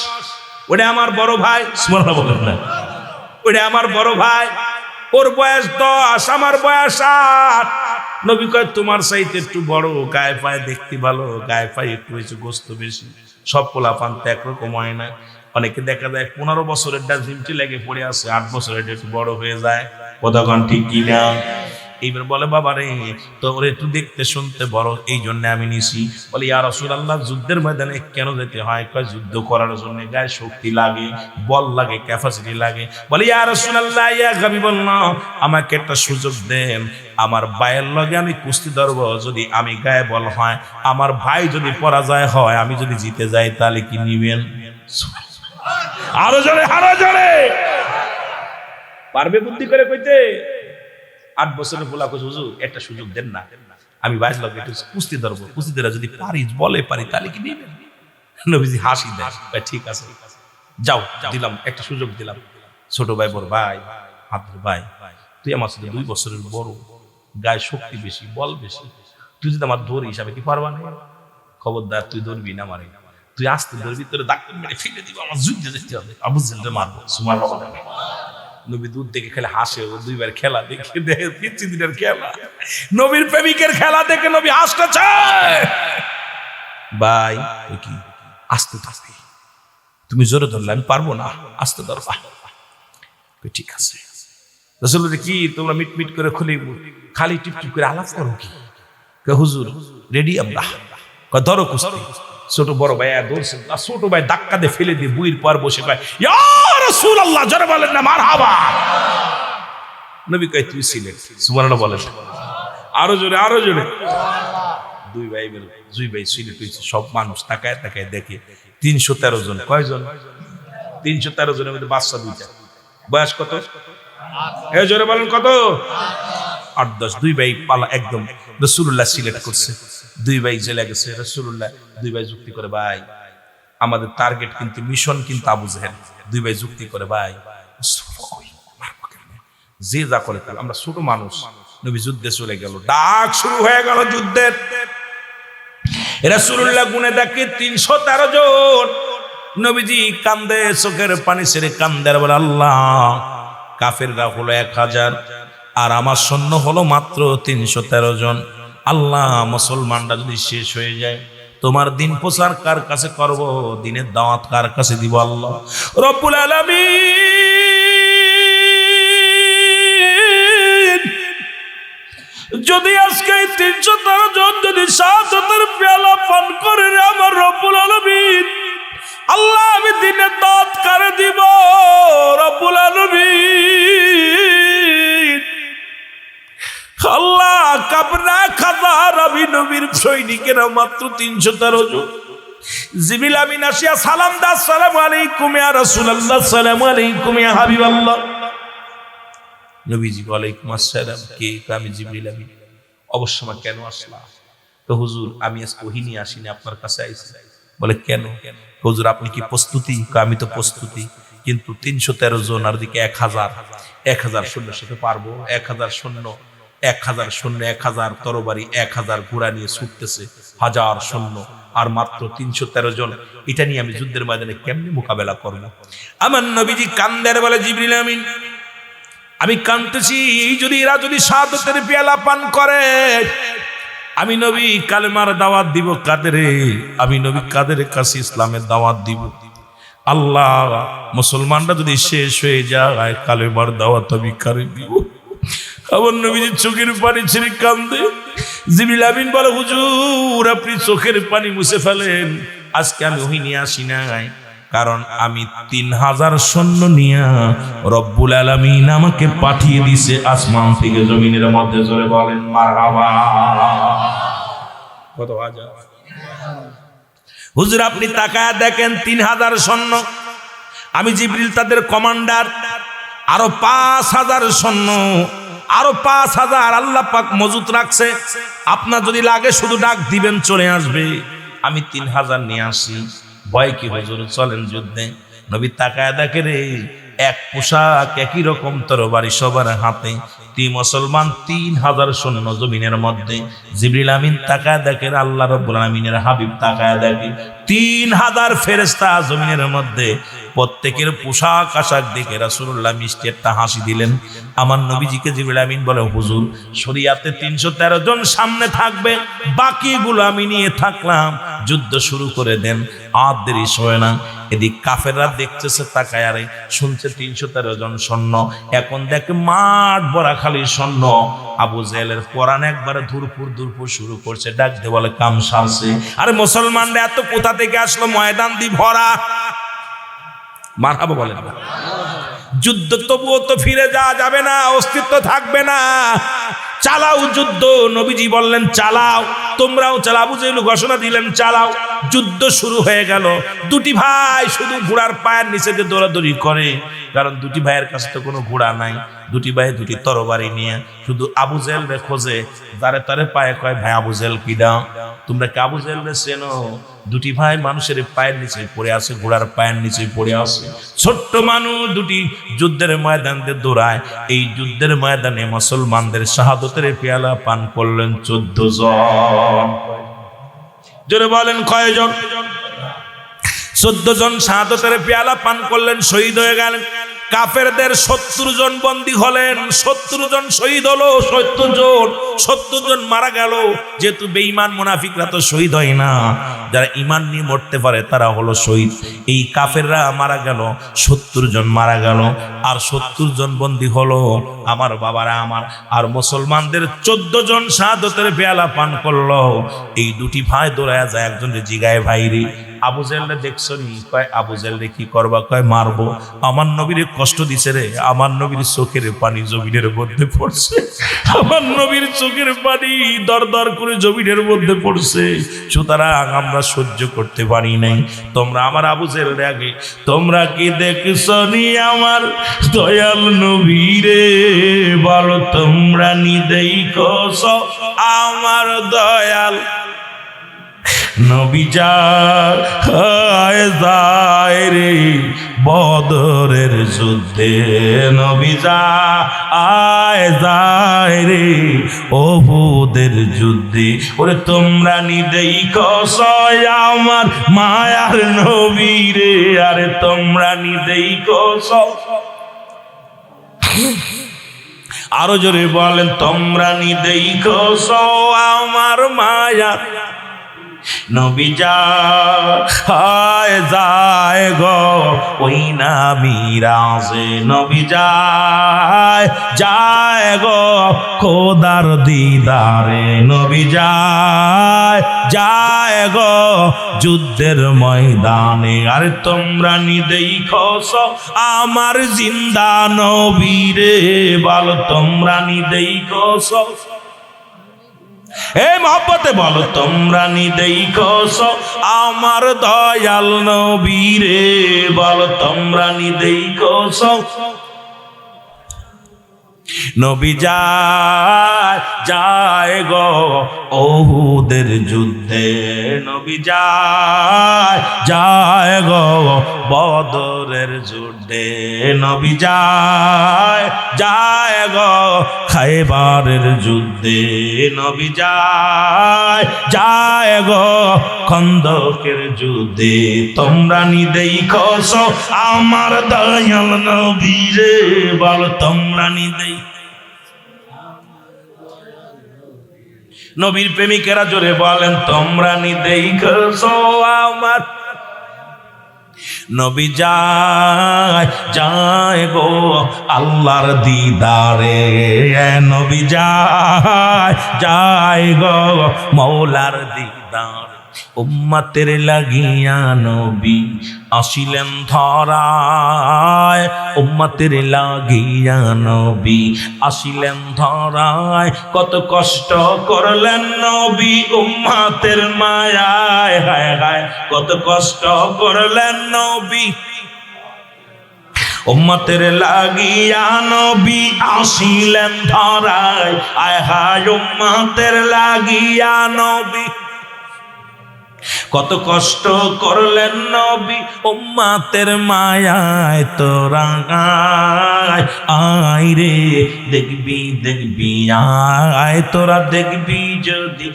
ওটা আমার বড় ভাই। সুবহানাল্লাহ বলেন না? ওটা আমার বড় ভাই, ওর বয়স 10, আমার বয়স 8। নবী কয় তোমার চাইতে একটু বড়, গায়ে পায়ে দেখতে ভালো, গায়ে পায়ে একটু হয়েছে গোস্ত বেশি। সব পোলাপান তো একরকম হয় না। অনেকে দেখা যায় 15 বছরের ঝিমটি লেগে পড়ে আছে, 8 বছরের একটু বড় হয়ে যায়। কতক্ষণ ঠিক কিনা? এইবার বলে বাবা রে, তোর একটু দেখতে শুনতে বড়, এই জন্য আমি নিছি। বলে ইয়া রাসূলুল্লাহ, যুদ্ধের ময়দানে কেন যেতে হয়? কয় যুদ্ধ করার জন্য গায়ে শক্তি লাগে, বল লাগে, ক্যাপাসিটি লাগে। বলে ইয়া রাসূলুল্লাহ, ইয়া হাবিবাল্লাহ, আমাকে একটা সুযোগ দেন, আমার ভাইয়ের লগে আমি কুস্তি ধরব। যদি আমি গায়ে বল হয়, আমার ভাই যদি পরাজয় হয়, আমি যদি জিতে যাই, তাহলে কি নিবেন? আরো জোরে, আরো জোরে। পারবে বুদ্ধি করে কইতে? 8 বছরের পোলা কইছে হুজুর একটা সুযোগ দেন না, আমি ভাইয়ের লগে একটু কুস্তি ধরবো, কুস্তি ধরে যদি পারি, বলে পারি, তাহলে কি নিবেন? নবীজি হাসি দেয়, ঠিক আছে যাও, দিলাম, একটা সুযোগ দিলাম। ছোট ভাই বড় ভাই, হাতের ভাই, তুই আমার সাথে 2 বছরের বড়, গায়ে শক্তি বেশি, বল বেশি, তুই যদি আমার ধরি হিসাবে কি পারবা না? খবরদার তুই ধরবি না মারে, তুই আসতে ধরবি, তোর ডাক্তার মেরে ফেলে দিব, আমার যুদ্ধে যেতে হবে, আবু জেলকে মারবো। সুবহানাল্লাহ। নবী দুধ দেখে খেলে হাসে, ও 2বার খেলা দেখে দেখে 3 দিনের খেলা, নবীর প্রেমিকের খেলা দেখে নবী হাসতেছে। ভাই কি আস্তে আস্তে, তুমি জোরে ধরলে আমি পারবো না, আস্তে ধরবা। ঠিক আছে। রাসূল কি তোমরা মিটমিট করে খুলি খালি টিপটিপ করে আলাপ করো কি? হুজুর রেডি আমরা। ধরো কুস্তি। ছোট বড় ভাই ধরছে, ছোট ভাই ধাক্কা দিয়ে ফেলে দিয়ে বুইর পর বসে কয় ইয়া রাসূলুল্লাহ, জোরে বলেন না মারহাবা। নবী কয় তুই সিলেক্ট। সুবহানাল্লাহ বলেন। আরো জোরে, আরো জোরে। দুই ভাই সিলেট হয়েছে, সব মানুষ তাকায় তাকায় দেখে 313 জন। কয়জন? 313 জনের মধ্যে বাচ্চা দুইটা। বয়স কত? এই জোরে বলেন কত? 8-10। দুই ভাই পালা একদম রাসূলুল্লাহ সিলেক্ট করছে। দুই ভাই জেলে গেছে, রাসূলুল্লাহ দুই ভাই যুক্তি করে, ভাই আমাদের টার্গেট কিন্তু মিশন কিন্তু আবু জেহেল। দুই ভাই যুক্তি করে, ভাই যে যা করে তাহলে আমরা ছোট মানুষ। নবী যুদ্ধে চলে গেল, ডাক শুরু হয়ে গেল যুদ্ধের। রাসূলুল্লাহ গুনে দেখে 313 জন। নবীজি কান্দে, চোখের পানি ছেড়ে কান্দে আর বলে, আল্লাহ কাফেররা হলো 1000 আর আমার সৈন্য হলো মাত্র 313 জন। আল্লাহ মুসলমানরা যদি শেষ হয়ে যায়, তোমার দিন প্রচার কার কাছে করব? দিনের দাওয়াত কার কাছে দিব? আল্লাহ রব্বুল আলামিন যদি আজকে 313 জন যদি শাহাদাতের পেয়ালা পান করে রে আমার রব্বুল আলামিন, আল্লাহ আমি দিনের দাওয়াত কারে দিব? রব্বুল আলামিন আল্লাহ কাবরা খাজার আমি নবীর সৈনিকেরা মাত্র 313 জন। জিবরিল আমিন আসিয়া সালাম দা, আসসালামু আলাইকুম ইয়া রাসূলুল্লাহ, আসসালামু আলাইকুম ইয়া হাবিবাল্লাহ। নবীজি ওয়ালাইকুম আসসালাম। কে? আমি জিবরিল আমিন। অবশ্যই কেন আসলা? তো হুজুর আমি আজকে ওহী নিয়ে আসিনি, আপনার কাছে আইছি। বলে কেন? হুজুর আপনি কি প্রস্তুতি? আমি তো প্রস্তুতি, কিন্তু 313 জন আর দিকে 1000 সৈন্যের সাথে পারবো? 1000 সৈন্য, 1000 তরবারি, 1000 ঘোড়া নিয়ে ছুটতেছে, 1000 সৈন্য আর মাত্র 313 জন। এটা নিয়ে আমি যুদ্ধের ময়দানে কেমনে মোকাবেলা করব? আমার নবীজি কান্দের বলে, জিবরিল আমিন আমি কাঁদতেছি, যদি এরা যদি শাহাদাতের পেয়ালা পান করে, আমি নবী কালেমার দাওয়াত দিব কাদেরে? আমি নবী কাদের কাছে ইসলামের দাওয়াত দিব? আল্লাহ মুসলমানরা যদি শেষ হয়ে যায়, কালেমার দাওয়াত আমি কারে দিব? আমার নবীজির চোখের পানি ছেড়ে কান্দে। জিবরিল আমিন বলে, হুজুর আপনি চোখের পানি মুছে ফেলেন, আজকে আমি ওহী নিয়ে আসি নাই, কারণ আমি 3000 সৈন্য নিয়ে রব্বুল আলামিন আমাকে পাঠিয়ে দিছে আসমান থেকে জমিনের মধ্যে। জোরে বলেন মারহাবা। কত হাজার? হুজুর আপনি তাকায় দেখেন 3000 সৈন্য, আমি জিবরিল তাদের কমান্ডার, আরো 5000 সৈন্য, আরো 5000 আল্লাহ পাক মজুত রাখছে। আপনার যদি লাগে শুধু ডাক দিবেন, চলে আসবে। আমি 3000 নিয়ে আসি। ভয় কি হুজুর? চলেন যুদ্ধে। নবী তাকায় দেখে রে, এক পোশাক, একই রকম তরবারি সবার হাতে। মুসলমান 3000 সৈন্য জমিনের মধ্যে। জিবরিল আমিন তাকায় দেখে, আল্লাহ রাব্বুল আলামিনের হাবিব তাকায় দেখে 3000 ফেরেশতা জমিনের মধ্যে। প্রত্যেকের পোশাক আশাক দেখে রাসূলুল্লাহ মিষ্টি একটা হাসি দিলেন। আমার নবীজিকে জিবরিল আমিন বলে, হুজুর শরীয়তে 313 জন সামনে থাকবে, বাকিগুলো আমি নিয়ে থাকলাম, যুদ্ধ শুরু করে দেন, আর দেরি হয় না। এদিক কাফেররা দেখতেছে তাকায়, আরে শুনছে 313 জন সৈন্য, এখন দেখে মাঠ ভরা খালি সৈন্য। আবু জেহেলের কোরআন একবারে ধুরপুর শুরু করছে, ডাক দিয়ে বলে, কাম সারছে। আরে মুসলমানরা এত কোথা থেকে আসলো? ময়দান দি ভরা। মারহাবা বলেন না। যুদ্ধ তবুও তো ফিরে যাওয়া যাবে না, অস্তিত্ব থাকবে না। চালাও যুদ্ধ। নবীজি বললেন চালাও, তোমরাও চালাও। আবু জেহেল ঘোষণা দিলেন চালাও। যুদ্ধ শুরু হয়ে গেল। দুটি ভাই শুধু ঘোড়ার পায়ের নিচে দিয়ে দৌড়াদৌড়ি করে, কারণ দুটি ভাইয়ের কাছে তো কোনো ঘোড়া নাই। দুটি ভাই দুটি তরবারি নিয়ে শুধু আবু জেহেল রে খোঁজে, তারে তারে পায়ে কয়, ভাই আবু জেহেল কিডা? তোমরা কি আবু জেহেল রে চেনো? দুটি ভাই মানুষের পায়ের নিচে পড়ে আছে, ঘোড়ার পায়ের নিচে পড়ে আছে। ছোট্ট মানুষ দুটি যুদ্ধের ময়দানে দৌড়ায়। এই যুদ্ধের ময়দানে মুসলমানদের শাহাদাতের পেয়ালা পান করলেন 14 জন। জোরে বলেন কয়জন? 14 জন শাহাদাতের পেয়ালা পান করলেন, শহীদ হয়ে গেলেন। কাফেরদের 70 জন বন্দী হলেন, 70 জন শহীদ হলো। 70 জন মারা গেল। যেহেতু বেঈমান মুনাফিকরা তো শহীদ হয় না, যারা ঈমান নিয়ে মরতে পারে তারা হলো শহীদ। এই কাফেররা মারা গেল, 70 জন মারা গেল, আর 70 জন বন্দী হলো। আমার বাবারা আমার, আর মুসলমানদের 14 জন শাহাদাতের পেয়ালা পান করলো। এই দুটি ভাই দৌড়ায় যায়, একজনের জিগায়, ভাই রে আবু জেহেলরে দেখছো নি? কয় আবু জেহেলরে কি করবা? কয় মারবো। আমার নবীরে কষ্ট দিছে রে, আমার নবীর চোখের পানি জমিনের মধ্যে পড়ছে, আমার নবীর চোখের পানি দর দর করে জমিনের মধ্যে পড়ছে, সুতরাং আমরা সহ্য করতে পারি নাই। তোমরা আমার আবু জেহেলরে আগে তোমরা কি দেখছো নি আমার দয়াল নবীরে? বলো তোমরা নি দেখছো আমার দয়াল নবী যায় রে বদরের যুদ্ধে, নবী যায় রে ওহুদের যুদ্ধে। ওরে তোমরা নি দেখছো আমার মায়ার নবী রে, আরে তোমরা নি দেখছো। আরো জোরে বলেন, তোমরা নি দেখছো আমার মায়া নবী যায় গো ওই না মিরাজে, নবী যায় গো খোদার দিদারে, নবী যায় গো যুদ্ধের ময়দানে। আরে তোমরা নি দেখছো আমার জিন্দা নবী রে, বলো তোমরা নি দেখছো। এই মহব্বতে বলো তোমরা নি দেখছো আমার দয়াল নবী রে, বলো তোমরা নি দেখছো। নবী যায় গো ওহুদের যুদ্ধে, নবী যায় গো বদরের যুদ্ধে, নবী যায় গো খায়বারের যুদ্ধে, নবী যায় গো খন্দকের যুদ্ধে। তোমরা নি দেখছো আমার দয়াল নবী রে, বল তোমরা নি দেই। নবীর প্রেমিকেরা জোরে বলেন, তোমরা নি দেখছো আমার নবী যায় গো আল্লাহর দিদারে, নবী যায় গো মৌলার দিদার। উম্মতের লাগিয়া নবী আসিলেন ধরায়, উম্মতের লাগিয়া নবী আসিলেন ধরায়, কত কষ্ট করলেন নবী উম্মতের মায়ায়, হায় হায় কত কষ্ট করলেন নবী উম্মতের লাগিয়া নবী আসিলেন ধরায়, আয় হায় উম্মতের লাগিয়া নবী কত কষ্ট করলেন নবী উম্মতের মায়ায়। তোরা আয় রে দেখবি দেখবি আয়, তোরা দেখবি যদি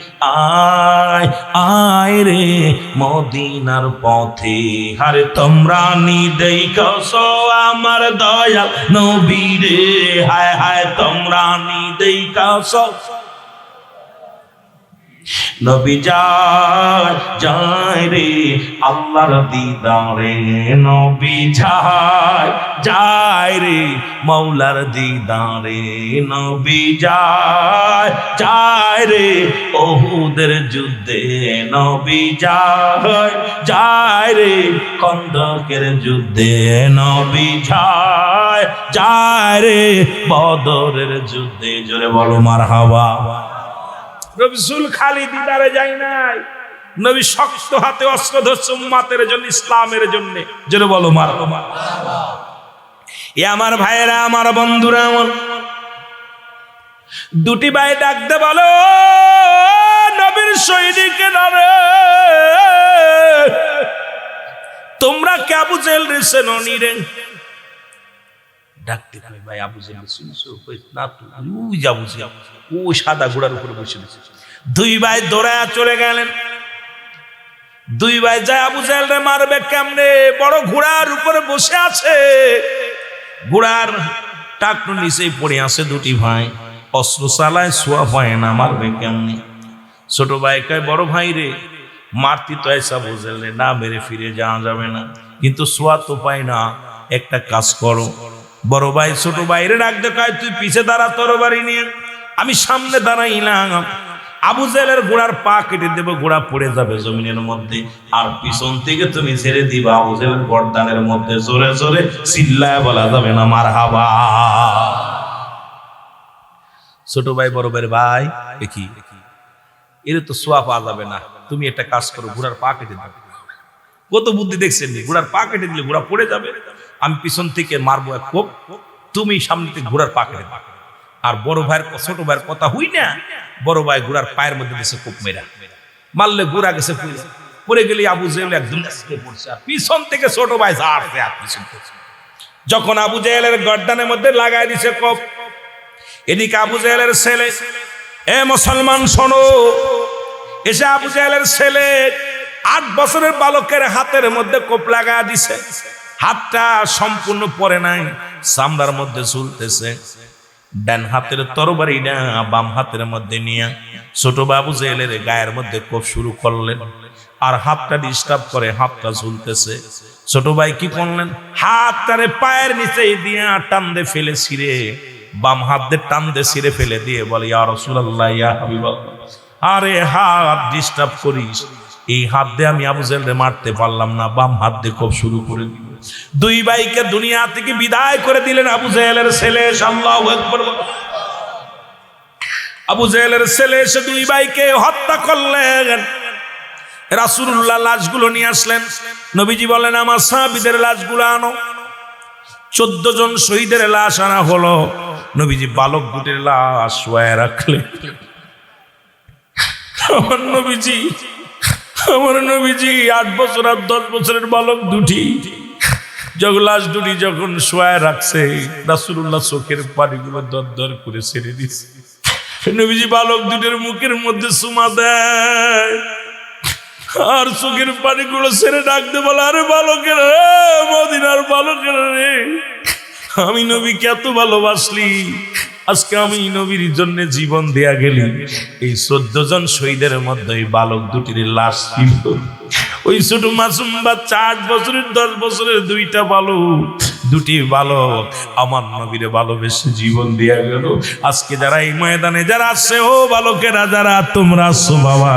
আয় রে মদিনার পথে। আরে তোমরা নি দেখছো আমার দয়াল নবী রে, হায় হায় তোমরা নি দেখছো। নবী যায় রে আল্লাহর দিদারে, নবী যায় রে মৌলার দিদারে, নবী যায় রে ওহুদের যুদ্ধে, নবী যায় রে খন্দকের যুদ্ধে, নবী যায় রে বদরের যুদ্ধে। জোরে বলো মারহাবা। রসুল খালি দিদারে যায় নাই, নবী শক্ত হাতে অস্ত্র ধরছে উম্মতের জন্য, ইসলামের জন্য। জোরে বলো মারহাবা। এ আমার ভাইয়েরা, আমার বন্ধুরা, আমার দুটি ভাই ডাকতে বলো নবীর সৈনিককে ধরে, তোমরা কে আবু জেহেল রে চেনো নি রে? ডাকতে কই ভাই আবু জেহেল শুনছো? না তো, ওই যাবো ওই সাদা ঘোড়ার উপরে বসে বসে। দুই ভাই দৌড়ায়া চলে গেলেন। দুই ভাই যায় আবু জেহেল রে মারবে কেমনে? বড় ঘোড়ার উপরে বসে আছে, ঘোড়ার টাকটু নিচেই পড়ে আছে। দুটি ভাই অস্ত্র চালায়, সোয়া পায় না, মারবে কেমনে? ছোট ভাই কয় বড় ভাই রে মারতি তো এসা বুঝলে না, মেরে ফিরে যাওয়া যাবে না, কিন্তু সোয়া তো পাই না, একটা কাজ করো। বড় ভাই ছোট ভাইরে ডাকতে কয় তুই পিছে দাঁড়া তরবারি নিয়ে, আমি সামনে দাঁড়াইলাম। আবু জেহেলের ঘোড়ার পা কেটে দেবো, ঘোড়া পড়ে যাবে জমিনের মধ্যে, আর পিছন থেকে তুমি ছেড়ে দিবা আবু জেহেলের গর্দানের মধ্যে, জোরে জোরে চিল্লায় বলা যাবে না মারহাবা। ছোট ভাই বড় ভাই দেখি এর তো সোয়া পাওয়া যাবে না, তুমি একটা কাজ করো, ঘোড়ার পা কেটে দাও। কত বুদ্ধি দেখছেন, ঘোড়ার পা কেটে দিলে ঘোড়া পড়ে যাবে, আমি পিছন থেকে মারবো এক কোপ, তুমি সামনে থেকে ঘোড়ার পা কেটে দাও। আর বড় ভাইয়ের ছোট ভাইয়ের কথা হই না, বড় ভাই ঘোড়ার পায়ের মধ্যে দিয়েছে কোপ মেরা, মারলে ঘোড়া গেছে পড়ে গেলে আবু জেহেল একদম পড়ছে, আর পিছন থেকে ছোট ভাই ঝাড়ছে আর পিছন থেকে। যখন আবু জেহেলের গর্দানের মধ্যে লাগাই দিছে কোপ, এদিকে আবু জেহেলের ছেলে, এ মুসলমান শোনো, এসে আবু জেহেলের ছেলে 8 বছরের বালকের হাতের মধ্যে কোপ লাগা দিছে, হাতটা সম্পূর্ণ পরে নাই, চামড়ার মধ্যে ঝুলতেছে। ডান হাতের তরবারি না বাম হাতের মধ্যে নিয়ে ছোট আবু জেহেলের গায়ের মধ্যে কোপ শুরু করলেন, আর হাতটা ডিস্টার্ব করে, হাতটা ঝুলতেছে। ছোট ভাই কি করলেন, হাতটারে পায়ের নিচে দিয়ে টান দিয়ে ফেলে ছিঁড়ে, বাম হাত দিয়ে টান দিয়ে ছিঁড়ে ফেলে দিয়ে বলে, ইয়া রাসূলুল্লাহ, ইয়া হাবিবাল্লাহ, আরে হাত ডিস্টার্ব করিস, এই হাত দিয়ে আমি আবু জেহেলকে মারতে পারলাম না, বাম হাত দিয়ে খুব শুরু করে দিল। দুই ভাইকে দুনিয়া থেকে বিদায় করে দিলেন আবু জেহেলের ছেলে। আল্লাহু আকবার। আবু জেহেলের ছেলে এসে দুই ভাইকে হত্যা করলেন। রাসূলুল্লাহ লাশগুলো নিয়ে আসলেন, নবীজি বলেন, আমার সাহাবীদের লাশগুলো আনো। 14 জন শহীদের লাশ আনা হলো, নবীজি বালক দুটির লাশ শোয়ায় রাখলেন। আমার নবীজি 8 বছর আর 10 বছরের বালক দুটি, লাশ দুটি যখন শোয়ায় রাখছে, রাসূলুল্লাহ চোখের পানিগুলো দরদর করে ছেড়ে দিচ্ছে। নবীজি বালক দুটির মুখের মধ্যে চুমা দেয়, আর চোখের পানিগুলো ছেড়ে ডাকতে বলে, আরে বালকের রে, মদিনার বালকের রে, আমি নবীকে এত ভালোবাসলি, আজকে আমি নবীর জন্য জীবন দেয়া গেলি। এই 14 জন শহীদের মধ্যে ওই বালক দুটির লাশ ছিল। ওই ছোট মাসুম বাচ্চা 8 বছরের 10 বছরের দুটি বালক আমার নবীর ভালোবেসে জীবন দেয়া গেল। আজকে যারা এই ময়দানে যারা আছে, ও বালকেরা যারা তোমরা আছো বাবা,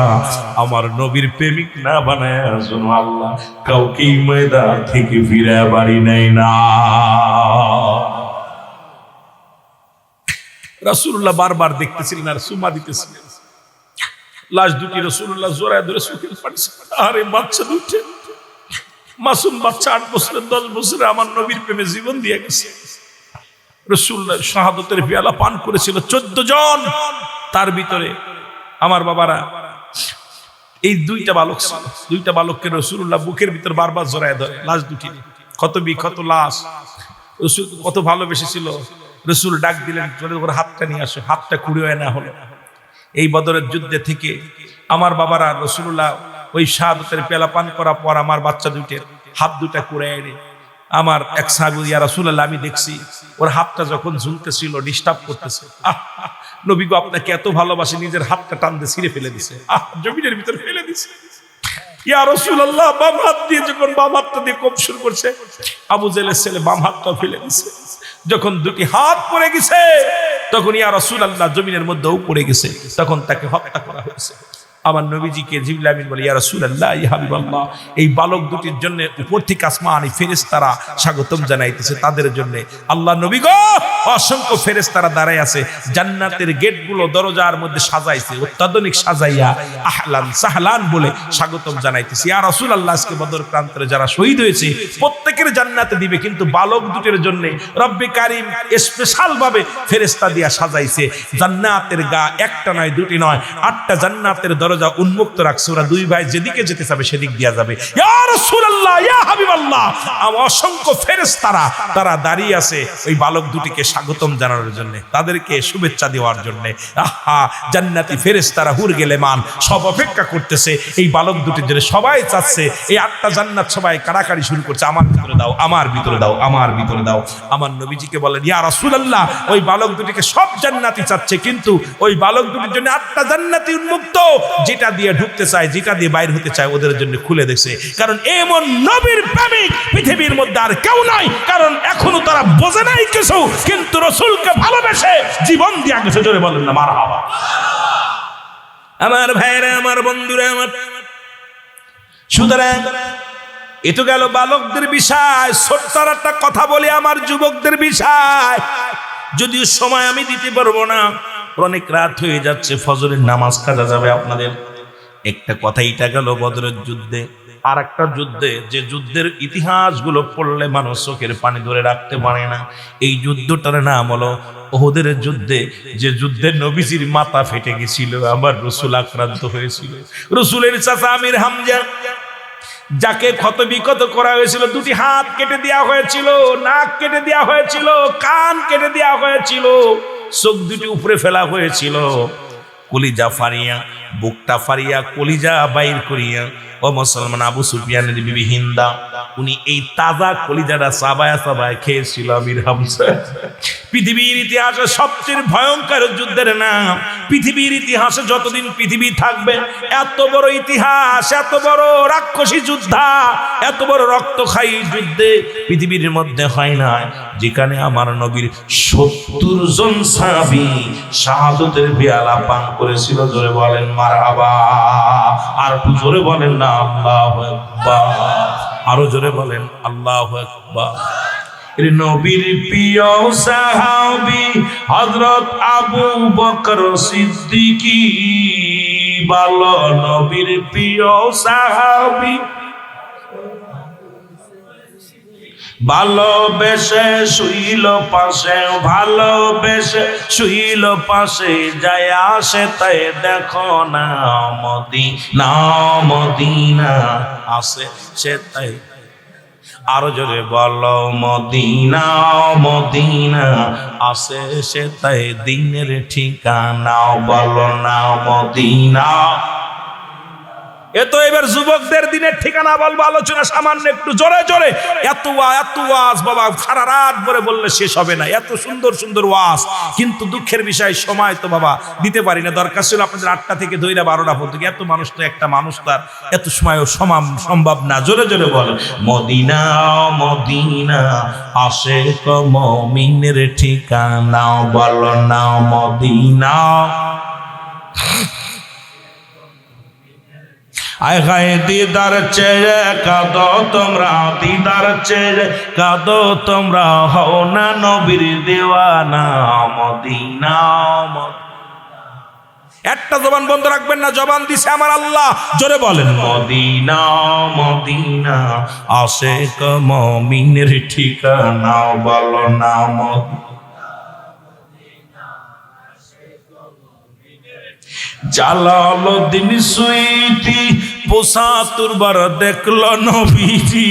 আমার নবীর প্রেমিক না বানায় শোনো, আল্লাহ কাউকে এই ময়দান থেকে ফিরে বাড়ি নেয় না। রাসূলুল্লাহ বারবার দেখতেছিলেন আর সুমা দিতেছিলেন। লাশ দুটি রাসূলুল্লাহ জোড়ায় ধরে চোখের পানি, আরে বাচ্চা দুটি, মাসুম বাচ্চা 8 বছরের 10 বছরে আমার নবীর প্রেমে জীবন দিয়ে গেছে। রাসূলুল্লাহ শাহাদাতের পেয়ালা পান করেছিল 14 জন, তার ভিতরে আমার বাবারা এই 2টা বালক ছিল। 2টা বালককে রাসূলুল্লাহ বুকের ভিতর বারবার জড়ায় ধরে, লাশ দুটি, ক্ষত বিক্ষত লাশ। রাসূল কত ভালোবেসেছিল। রাসূল ডাক দিলেন, চলে ওর হাতটা নিয়ে আসো, হাতটা কুড়িয়ে না হলো। এই বদরের যুদ্ধে থেকে আমার বাবারা রাসূলুল্লাহ ওই শাহাদাতের পেয়ালা পান করার পর আমার বাচ্চা দুইটার হাত দুটা কুড়িয়ে এনে আমার এক সাহাবী, ইয়া রাসূলুল্লাহ, আমি দেখছি ওর হাতটা যখন ঝুলতেছিল, ডিস্টার্ব করতেছে, নবী গো আপনাকে এত ভালোবাসে, নিজের হাতটা টান দিয়ে ছিঁড়ে ফেলে দিছে, জমিনের ভিতর ফেলে দিছে। ইয়া রাসূলুল্লাহ, বাম হাত দিয়ে যখন বাম হাতটা দিয়ে কোপ শুরু করছে, আবু জেহেলের ছেলে বাম হাতটা ফেলে দিছে। যখন দুটি হাত পড়ে গেছে, তখন ইয়া রাসূলুল্লাহ জমিনের মধ্যেও পড়ে গেছে, তখন তাকে হত্যা করা হয়েছে। আমার নবীজিকে জিবরিল আমিন বলে, ইয়া রাসূলুল্লাহ, ইয়া হাবিবাল্লাহ, এই বালক দুটির জন্য উপর থেকে আসমানি ফেরেশতারা স্বাগতম জানাইতেছে তাদের জন্য। আল্লাহ নবী গো, অসংখ্য ফেরেশতারা দাঁড়ায় আছে, জান্নাতের গেটগুলো দরজার মধ্যে সাজাইছে, অত্যাধুনিক সাজাইয়া আহলান সাহলান বলে স্বাগতম জানাইতেছে। ইয়া রাসূলুল্লাহ, আজকে বদর প্রান্তরে যারা শহীদ হয়েছে প্রত্যেকের জান্নাতে দিবে, কিন্তু বালক দুটির জন্য রব্বে কারীম স্পেশাল ভাবে ফেরেশতা দিয়া সাজাইছে। জান্নাতের গা একটা নয়, দুটি নয়, 8টা জান্নাতের দরজা উন্মুক্ত রাখছে। ওরা দুই ভাই যেদিকে যেতে চাবে সেদিক দিয়া যাবে। ইয়া রাসূলুল্লাহ, ইয়া হাবিবাল্লাহ, অসংখ্য ফেরেশতারা তারা দাঁড়িয়ে আছে ওই বালক দুটিকে স্বাগতম জানানোর জন্য, তাদেরকে শুভেচ্ছা দেওয়ার জন্য। জান্নাতি ফেরেশতারা হুর গেলে মান সব অপেক্ষা করতেছে এই বালক দুটির জন্য। সবাই চাচ্ছে এই 8টা জান্নাত, সবাই কাড়াকাড়ি শুরু করছে, আমার ভিতরে দাও, আমার ভিতরে দাও, আমার ভিতরে দাও। আমার নবীজিকে বলেন, ইয়া রাসূলুল্লাহ, ওই বালক দুটিকে সব জান্নাতি চাচ্ছে, কিন্তু ওই বালক দুটির জন্য 8টা জান্নাতি উন্মুক্ত, যেটা দিয়ে ঢুকতে চায়, যেটা দিয়ে বাইরে হতে চায়, ওদের জন্য খুলে দিয়েছে। কারণ এমন নবীর প্রেমিক পৃথিবীর মধ্যে আর কেউ নাই, কারণ এখনো তারা বোঝে নাই কিছু, কিন্তু রাসূলকে ভালোবেসে জীবন দিয়া গেছে। জোরে বলেন না মারহাবা। আমার ভাইরা, আমার বন্ধুরা, আমার সুতরাং এ তো গেল বালকদের বিষয়। ছোট্ট একটা কথা বলি আমার যুবকদের বিষয়, যদিও সময় আমি দিতে পারবো না, অনেক রাত হয়ে যাচ্ছে, ফজরের নামাজ কাজা যাবে আপনাদের। একটা কথা, এটা গেল বদরের যুদ্ধে। আর একটা যুদ্ধে, যে যুদ্ধের ইতিহাসগুলো পড়লে মানুষ চোখের পানি ধরে রাখতে পারে না, এই যুদ্ধটার নাম হলো ওহুদের যুদ্ধে। যে যুদ্ধে নবীজির মাথা ফেটে গেছিল, আমার রসুল আক্রান্ত হয়েছিল। রসুলের চাচা আমির হামজা, যাকে ক্ষত বিক্ষত করা হয়েছিল, দুটি হাত কেটে দেওয়া হয়েছিল, নাক কেটে দেওয়া হয়েছিল, কান কেটে দেওয়া হয়েছিল, চোখ দুটি উপরে ফেলা হয়েছিল, কলিজা ফারিয়া, বুকটা ফারিয়া কলিজা বাইর করিয়া ও মুসলমান আবু সুফিয়ানের বিবি হিন্দা, উনি এই তাজা কলিজাটা চাবায়া চাবায়া খেয়েছিল আমির হামজা। পৃথিবীর ইতিহাসে সবচেয়ে ভয়ঙ্কর যুদ্ধের নাম। পৃথিবীর ইতিহাসে যতদিন পৃথিবী থাকবে, এত বড় ইতিহাস, এত বড় রাক্ষসী যুদ্ধা, এত বড় রক্তক্ষয়ী যুদ্ধে পৃথিবীর মধ্যে হয় না, যেখানে আমার নবীর ৭০ জন সাহাবী শাহাদাতের পেয়ালা পান করেছিল। জোরে বলেন মারহাবা। আর একটু জোরে বলেন না আল্লাহু আকবার। আরো জোরে বলেন আল্লাহু আকবার। নবীর প্রিয় সাহাবী হযরত আবু বকর সিদ্দিকী, ভালো নবীর প্রিয় সাহাবী, ভালোবেসে শুইল পাশে, ভালোবেসে শুইল পাশে, যায় আসে তাই দেখো না মদিনা, মদিনা আসে সে তাই। আরো জোরে বলো মদিনা, মদিনা আসে সে তাই দিনের ঠিকানা, বলো না মদিনা। এ তো এবার যুবকদের দিনের ঠিকানা বলবো, আলোচনা সামান্য একটু জোরে জোরে। এত ওয়াজ বাবা, সারা রাত ভরে বললে শেষ হবে না, এত সুন্দর সুন্দর ওয়াজ, কিন্তু দুঃখের বিষয় সময় তো বাবা দিতে পারি না। দরকার ছিল আপনাদের 8টা থেকে 12টা পর্যন্ত। এত মানুষ তো, একটা মানুষ তার এত সময়ও সম্ভব না। জোরে জোরে বলে মদিনা, মদিনা আশিক মুমিনের ঠিকানা, বলো না মদিনা। আয় হায় দিদার চেয়ে কাঁদো তোমরা, দিদার চেয়ে কাঁদো তোমরা, হও না নবীর দেওয়ানা, মদিনা। একটা জবান বন্ধ রাখবেন না, জবান দিছে আমার আল্লাহ। জোরে বলেন মদিনা, মদিনা আশিক মুমিনের ঠিকানা, বলো না মদিনা। জালালউদ্দিন সুইতি ৭৫ বার দেখল নবীজি,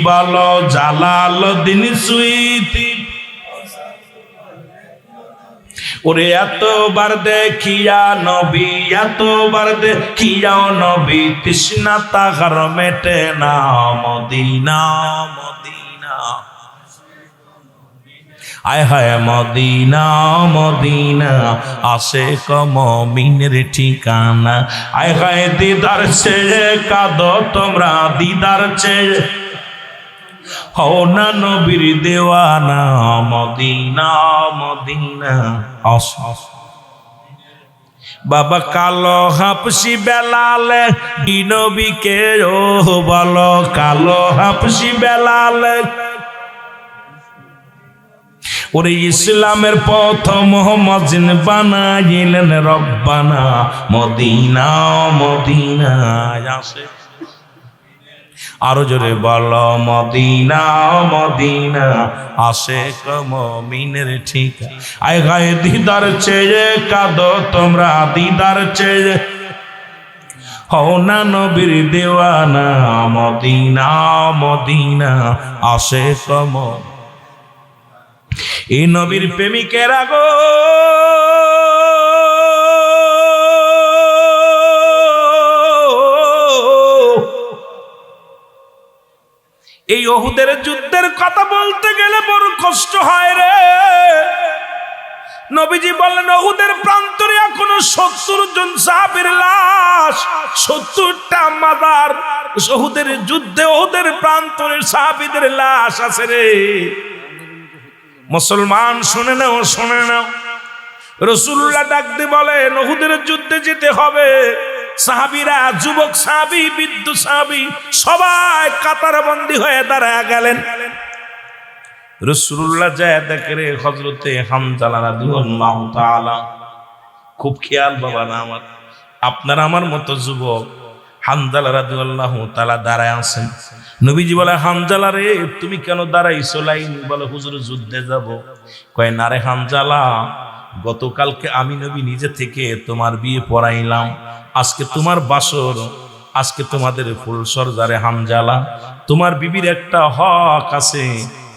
বলো জালালউদ্দিন সুইতি। ওরে এতবার দেখিয়া নবী, এতবার দেখিয়াও নবী, তৃষ্ণা তাহার মেটে না, মদিনা, মদিনা। আয় হায় মদিনা, মদিনা আশিক মুমিনের ঠিকানা। আয় হায় দিদার চেয়ে কাঁদো তোমরা, দিদার চেয়ে হও না নবীর দেওয়ানা, মদিনা, মদিনা। বাবা কালো হাফসি বেলাল নবীকে, ও বলো কালো হাফসি বেলাল, ওরে ইসলামের প্রথম মুয়াজ্জিন বানাইলেন রব্বানা, মদিনা, মদিনা আসে। আরো জোরে বলো মদিনা, মদিনা আশিক মুমিনের ঠিকানা। আয় হায় দিদার চেয়ে কাঁদো তোমরা, দিদার চেয়ে হও না নবীর দেওয়ানা, মদিনা, মদিনা আশিক মুমিনের। এই নবীর প্রেমিকেরা গো, এই ওহুদের যুদ্ধের কথা বলতে গেলে বড় কষ্ট হয় রে। নবীজি বললেন ওহুদের প্রান্তরে এখনো ৭০ জন সাহাবীর লাশ, ৭০টা মাজার। ওহুদের যুদ্ধে ওহুদের প্রান্তরের সাহাবীদের লাশ আছে রে। মুসলমান শুনে নাও, শুনে নাও, রাসূলুল্লাহ ডাক দিয়ে বলে উহুদের যুদ্ধে যেতে হবে। সাহাবীরা, যুবক সাহাবী, বৃদ্ধ সাহাবী সবাই কাতারবন্দী হয়ে দাঁড়ায় গেলেন। রাসূলুল্লাহ যায় দেখে রে হযরতে হামজালা রাদিয়াল্লাহু তাআলা, খুব খেয়াল বাবা না আমার, আপনার আমার মতো যুবক হামজালা রাদিয়াল্লাহু তাআলা দাঁড়ায় আছেন। নবীজি বলে, হামজালা রে তুমি কেন দাঁড়াইছো লাইন? বলে, হুজুর যুদ্ধে যাব। কয়, না রে হামজালা, গতকালকে আমি নবী নিজে থেকে তোমার বিয়ে পড়াইলাম, আজকে তোমার বাসর, আজকে তোমাদের ফুলসর যারে হামজালা, তোমার বিবির একটা হক আছে,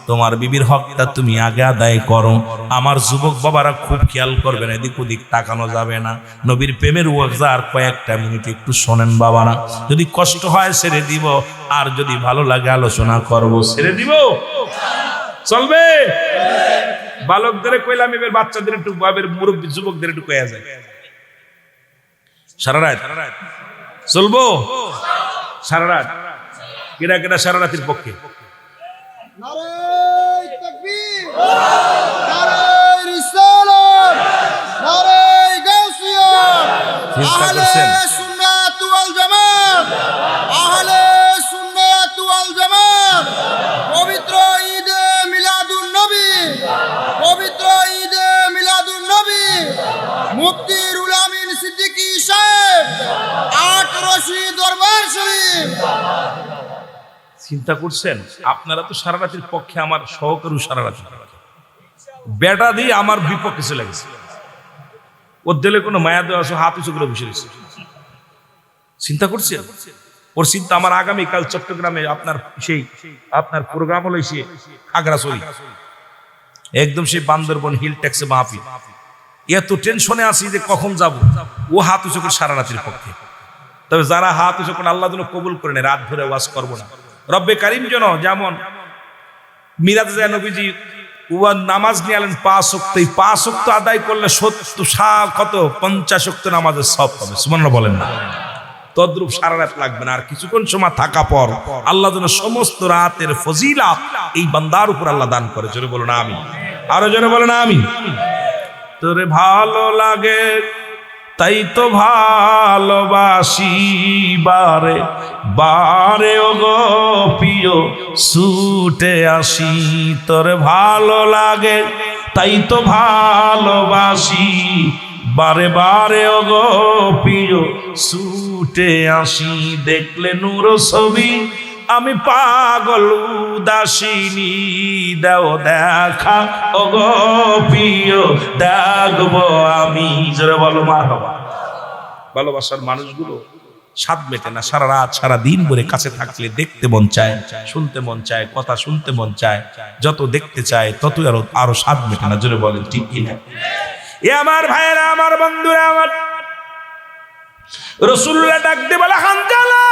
তোমার বিবির হকটা তুমি আগে আদায় করো। আমার যুবক বাবারা খুব খেয়াল করবেন, এদিক ওদিক তাকানো যাবে না। নবীর প্রেমের ওয়াজ কয়েকটা মিনিট একটু শোনেন বাবারা, যদি কষ্ট হয় ছেড়ে দিব, আর যদি ভালো লাগে আলোচনা করব। ছেড়ে দিব চলবে? বালকদের কইলাম, এবার বাচ্চাদের একটু, মুরব্বী যুবকদের একটু কয়া যায়। সারা রাত চলবো? সারা রাত? কেডা কেডা সারা রাতের পক্ষে? নারে তাকবীর, নারে রিসালাত, নারে গাউসিয়া, আহলে সুন্নাত ওয়াল জামাত, আহলে সুন্নাত ওয়াল জামাত। পবিত্র ঈদে মিলাদুন নবী, পবিত্র ঈদে মিলাদুন নবী, মুফতি রুহুল আমিন সিদ্দিকী সাহেব, ৮ রশি দরবার শরীফ। চিন্তা করছেন? আপনারা তো সারা রাতের পক্ষে, আমার সহকারী সারা রাত বেটা দিয়ে আমার বিপক্ষে চলে গেছে। ওর দিলে কোনো মায়া দেওয়া, হাত উঁচু করে বসে রয়েছে। চিন্তা করছেন? ওর চিন্তা আমার আগামীকাল চট্টগ্রামে আপনার প্রোগ্রাম হলো সে খাগড়াছড়ি, একদম সেই বান্দরবন হিল ট্যাক্সে মাহফিল। এত টেনশনে আছি যে কখন যাব। ও হাত উঁচু করে সারা রাতের পক্ষে। তবে যারা হাত উঁচু করে আল্লাহ যেন কবুল করে নেয়, রাত ধরে ওয়াজ করবো না। রব্বে কারিম যেন, যেমন মিরাজ যায় নবীজি নামাজ নিয়ে আলেন 5 ওয়াক্ত, এই 5 ওয়াক্ত আদায় করলে 50 ওয়াক্ত নামাজের সওয়াব পাবে। সুবহানাল্লাহ বলেন না? তদ্রূপ সারা রাত লাগবে না। আর কিছুক্ষণ সময় থাকা পর আল্লাহ যেন সমস্ত রাতের ফজিলাত এই বান্দার উপর আল্লাহ দান করে। জোরে বলুন আমিন। আরো জোরে বলুন আমিন। তোরে ভালো লাগে তাই তো ভালোবাসি, বারে বারে ও গো প্রিয় ছুটে আসি। তোরে ভালো লাগে তাই তো ভালোবাসি, বারে বারে ও গো প্রিয় ছুটে আসি। দেখলে নূর ছবি আমি পাগল উদাসিনী, দেও দেখা ও গো প্রিয় দেখবো আমি। জোরে বলো মারহাবা। ভালোবাসার মানুষগুলো স্বাদ মেটে না, সারা রাত সারা দিন ভরে কাছে থাকলে দেখতে মন চায়, শুনতে মন চায়, কথা শুনতে মন চায়। যত দেখতে চায় ততই আরো স্বাদ মেটে না। জোরে বলেন ঠিক কিনা? এ আমার ভাইয়েরা, আমার বন্ধুরা, আমার রাসূলুল্লাহ ডাক দিয়ে বলে, হামজালা